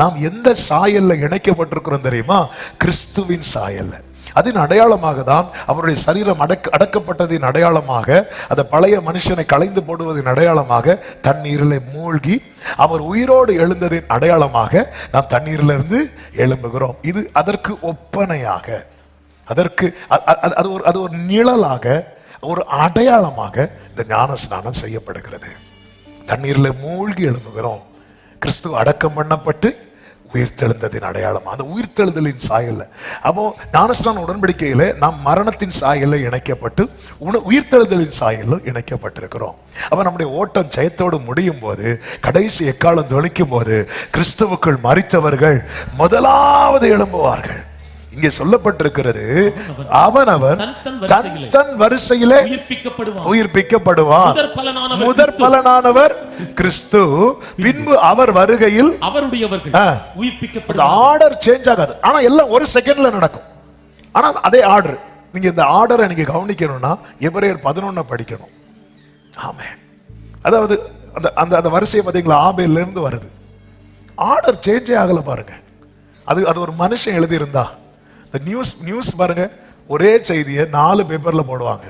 நாம் எந்த சாயல்ல இணைக்கப்பட்டிருக்கிறோம் தெரியுமா? கிறிஸ்துவின் சாயல்ல. அதன் அடையாளமாக தான் அவருடைய சரீரம் அடக்கப்பட்டதின் அடையாளமாக, அந்த பழைய மனுஷனை களைந்து போடுவதின் அடையாளமாக தண்ணீரில் மூழ்கி அவர் உயிரோடு எழுந்ததின் அடையாளமாக நாம் தண்ணீரிலிருந்து எழும்புகிறோம். இது அதற்கு ஒப்பனையாக, அதற்கு அது ஒரு நிழலாக, ஒரு அடையாளமாக இந்த ஞான ஸ்நானம் செய்யப்படுகிறது. தண்ணீரில் மூழ்கி எழும்புகிறோம். கிறிஸ்து அடக்கம் பண்ணப்பட்டு உயிர்த்தெழுந்ததின் அடையாளம், அந்த உயிர்த்தெழுதலின் சாயல்ல. அப்போ ஞானஸ்நான உடன்படிக்கையில நாம் மரணத்தின் சாயல்ல இணைக்கப்பட்டு உயிர்த்தெழுதலின் சாயல்ல இணைக்கப்பட்டிருக்கிறோம். அப்ப நம்முடைய ஓட்டம் ஜெயத்தோடு முடியும் போது, கடைசி எக்காலம் தொழிக்கும் போது கிறிஸ்துவுக்குள் மரித்தவர்கள் முதலாவது எழும்புவார்கள். இங்கே சொல்லப்பட்டிருக்கிறது, அவனவன் தன் வரிசையிலே உயிர்ப்பிக்கப்படுவான். முதற் பலனானவர் கிறிஸ்து, பின்பு அவர் வருகையில் ஆர்டர் சேஞ்ச் ஆகாது. ஆனா எல்லாம் ஒரு செகண்ட்ல நடக்கும். ஆனா அதே ஆர்டர். நீங்க இந்த ஆர்டரை நீங்க கவனிக்கணும்னா எபிரேயர் 11 படிக்கணும். ஆமென். அதாவது அந்த வரிசையை பார்த்தீங்களா? ஆபேல்ல இருந்து வருது. ஆர்டர் சேஞ்சே ஆகல பாருங்க. அது ஒரு மனுஷன் எழுதி இருந்தா, நியூஸ் பாருங்க, ஒரே செய்தியை 4 பேப்பர்ல போடுவாங்க.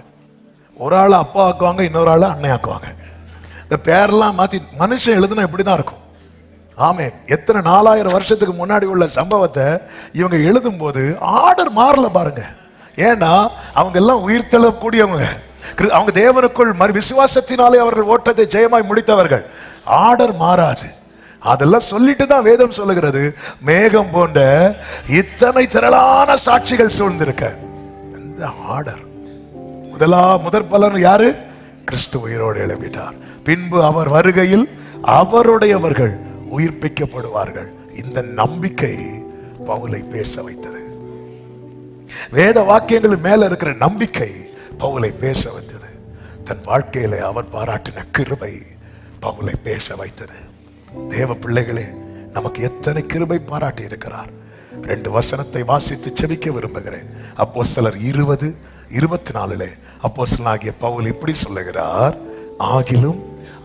ஒரு ஆள் அப்பா ஆக்குவாங்க, இன்னொரு ஆள் அண்ணன் ஆக்குவாங்க. இந்த பேரெல்லாம் மாத்தி மனுஷன் எழுதுனா இப்படிதான் இருக்கும். ஆமென். எத்தனை 4000 வருஷத்துக்கு முன்னாடி உள்ள சம்பவத்தை இவங்க எழுதும் போது ஆர்டர் மாறல பாருங்க. ஏன்னா அவங்க எல்லாம் உயிர்த்தெழக்கூடியவங்க. அவங்க தேவனுக்குள் விசுவாசத்தினாலே அவர்கள் ஓட்டத்தை ஜெயமாய் முடித்தவர்கள். ஆர்டர் மாறாது. அதெல்லாம் சொல்லிட்டு தான் வேதம் சொல்லுகிறது, மேகம் போன்ற இத்தனை திரளான சாட்சிகள் சூழ்ந்திருக்க. இந்த ஆர்டர் முதற் பலன் யாரு? கிறிஸ்து உயிரோடு எழுப்பிட்டார். பின்பு அவர் வருகையில் அவருடையவர்கள் உயிர்ப்பிக்கப்படுவார்கள். இந்த நம்பிக்கை பவுலை பேச வைத்தது. வேத வாக்கியங்கள் மேல இருக்கிற நம்பிக்கை பவுலை பேச வைத்தது. தன் வாழ்க்கையில அவர் பாராட்டின கிருபை பவுலை பேச வைத்தது. தேவ பிள்ளைகளே, நமக்கு எத்தனை கிருபை பாராட்டி இருக்கிறார். 2 வசனத்தை வாசித்து செபிக்க விரும்புகிறேன். அப்போஸ்தலர் 20:24 அப்போஸ்தலனாகிய பவுல் இப்படி சொல்லுகிறார், ஆகிலும்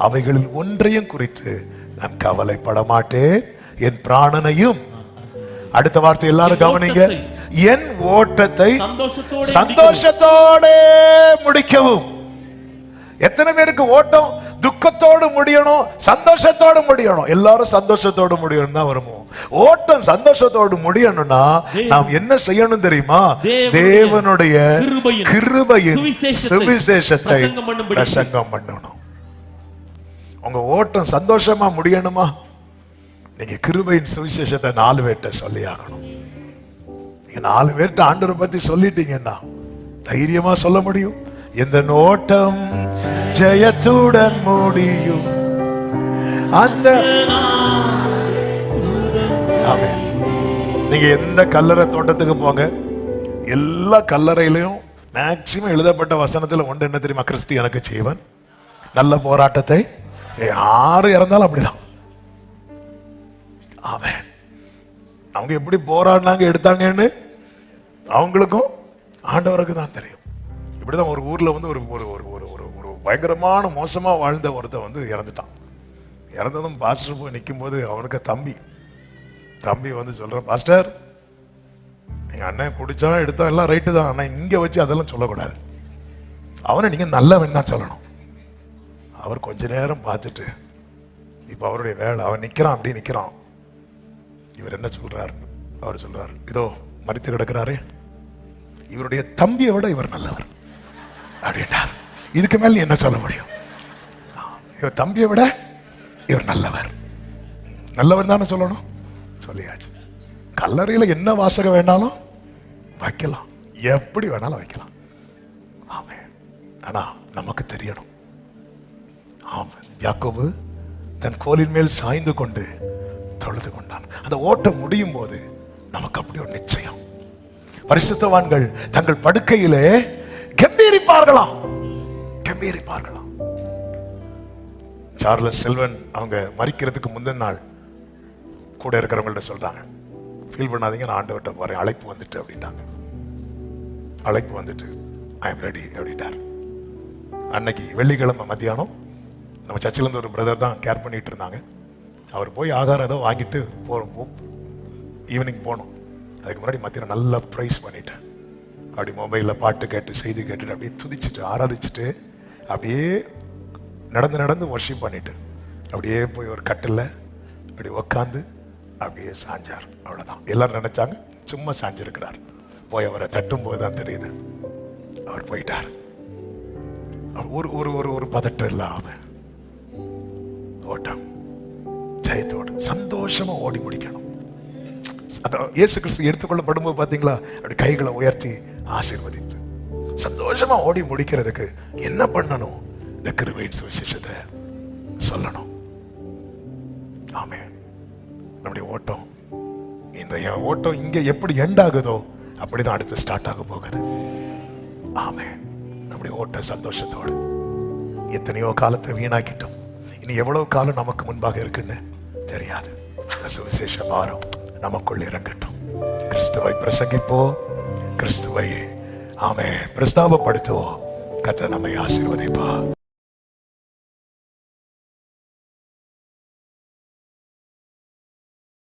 அவைகளில் ஒன்றையும் குறித்து நான் கவலைப்பட மாட்டேன், என் பிராணனையும். அடுத்த வார்த்தை எல்லாரும் கவனிங்க, என் ஓட்டத்தை சந்தோஷத்தோட முடிக்கவும். எத்தனை பேருக்கு ஓட்டம் துக்கத்தோடு முடியணும், சந்தோஷத்தோடு முடியணும்? எல்லாரும் சந்தோஷத்தோடு முடியணும் தான் வருமோ? ஓட்டம் சந்தோஷத்தோடு முடியணும்னா நாம் என்ன செய்யணும் தெரியுமா? தேவனுடைய கிருபையின் சுவிசேஷத்தை பிரசங்கம் பண்ணணும். உங்க ஓட்டம் சந்தோஷமா முடியணுமா? நீங்க கிருபையின் சுவிசேஷத்தை 4 பேர்ட்ட சொல்லி ஆகணும். நீங்க 4 பேர்ட்ட ஆண்டவரை பத்தி சொல்லிட்டீங்கன்னா தைரியமா சொல்ல முடியும், இந்த நோட்டம் ஜெயத்துடன் முடியும். அந்த நீங்க எந்த கல்லறை தோட்டத்துக்கு போங்க, எல்லா கல்லறையிலையும் மேக்சிமம் எழுதப்பட்ட வசனத்துல ஒன்று என்ன தெரியுமா? கிறிஸ்து எனக்கு ஜீவன், நல்ல போராட்டத்தை. யாரு இறந்தாலும் அப்படிதான். ஆமென். அவங்க எப்படி போராடினாங்க எடுத்தாங்கன்னு அவங்களுக்கும் ஆண்டவருக்கு தான் தெரியும். இப்படிதான் ஒரு ஊர்ல வந்து ஒரு பயங்கரமான மோசமா வாழ்ந்த ஒருத்தன் வந்து இறந்துட்டான். இறந்ததும் பாஸ்டர் போய் நிற்கும் போது அவனுக்கு தம்பி வந்து சொல்ற, பாஸ்டர் எங்க அண்ணன் குடிச்சா எடுத்தா எல்லாம் ரைட்டு தான், ஆனா இங்க வச்சு அதெல்லாம் சொல்லக்கூடாது. அவனை நீங்க நல்லவன் தான் சொல்லணும். அவர் கொஞ்ச நேரம் பார்த்துட்டு இப்ப அவருடைய வேலை, அவன் நிக்கிறான், அப்படி நிக்கிறான். இவர் என்ன சொல்றாரு? அவர் சொல்றாரு, இதோ மரித்து கிடக்கிறாரே, இவருடைய தம்பியை விட இவர் நல்லவர் அப்படின்றார். இதுக்கு மேல நீ என்ன சொல்ல முடியும்? இவர் தம்பியை விட இவர் நல்லவர். நல்லவர் தானே சொல்லணும். சொல்லியாச்சு. கல்லறையில என்ன வாசகம் வேணாலும் வைக்கலாம், எப்படி வேணாலும் வைக்கலாம். ஆமென். ஆனா நமக்கு தெரியணும். ஆமென். யாக்கோபு தன் கோலின் மேல் சாய்ந்து கொண்டு தொழுது கொண்டான். அந்த ஓட்டம் முடியும் போது நமக்கு அப்படி ஒரு நிச்சயம். பரிசுத்தவான்கள் தங்கள் படுக்கையிலே கம்பீரிப்பார்களாம், கம்பீரிப்பார்களாம். சார்லஸ் செல்வன் அவங்க மரிக்கிறதுக்கு முந்தின நாள் கூட இருக்கிறவங்கள்ட்ட சொல்றாங்க, ஃபீல் பண்ணாதீங்க, நான் ஆண்டவர்கிட்ட போறேன், அழைப்பு வந்துட்டு அப்படின்ட்டாங்க. அழைப்பு வந்துட்டு ஐ எம் ரெடி அப்படின்ட்டார். அன்னைக்கு வெள்ளிக்கிழமை மத்தியானம் நம்ம சர்ச்சில் இருந்து ஒரு பிரதர் தான் கேர் பண்ணிட்டு இருந்தாங்க. அவர் போய் ஆகாரம் ஏதோ வாங்கிட்டு போகிறோம், ஈவினிங் போனோம். அதுக்கு முன்னாடி மத்தியானம் நல்லா ப்ரைஸ் பண்ணிட்டேன். அப்படி மொபைலில் பாட்டு கேட்டு செய்தி கேட்டுட்டு அப்படியே துதிச்சுட்டு ஆராதிச்சுட்டு அப்படியே நடந்து நடந்து வர்ஷிப் பண்ணிட்டு அப்படியே போய் ஒரு கட்டில் அப்படி உக்காந்து அப்படியே சாஞ்சார். அவ்வளோதான். எல்லாரும் நினைச்சாங்க சும்மா சாஞ்சிருக்கிறார். போய் அவரை தட்டும் போது தான் தெரியுது அவர் போயிட்டார். ஒரு ஒரு ஒரு ஒரு பதட்டம் இல்லாம ஓட்டம் ஜெயத்தோடு சந்தோஷமா ஓடி முடிக்கணும். இயேசு கிறிஸ்து எடுத்துக்கொள்ளப்படும் போது பாத்தீங்களா, அப்படி கைகளை உயர்த்தி ஆசீர்வதித்து சந்தோஷமா ஓடி முடிக்கிறதுக்கு என்ன பண்ணணும்? இந்த கிருபையின் சுவிசேஷத்தை சொல்லணும். ஆமென். நம்முடைய ஓட்டம், இந்த ஓட்டம் இங்க எப்படி எண்ட் ஆகுதோ அப்படிதான் அடுத்து ஸ்டார்ட் ஆக போகுது. ஆமென். நம்முடைய ஓட்ட சந்தோஷத்தோடு. எத்தனையோ காலத்தை வீணாக்கிட்டோம், இனி எவ்வளவு காலம் நமக்கு முன்பாக இருக்குன்னு தெரியாது. இந்த சுவிசேஷ பாரம் நமக்குள் இறங்கட்டும். கிறிஸ்துவை பிரசங்கிப்போம், கிறிஸ்துவை ஆமென் பிரஸ்தாபப்படுத்துவோம். கர்த்தர் நம்மை ஆசீர்வதிப்பார்.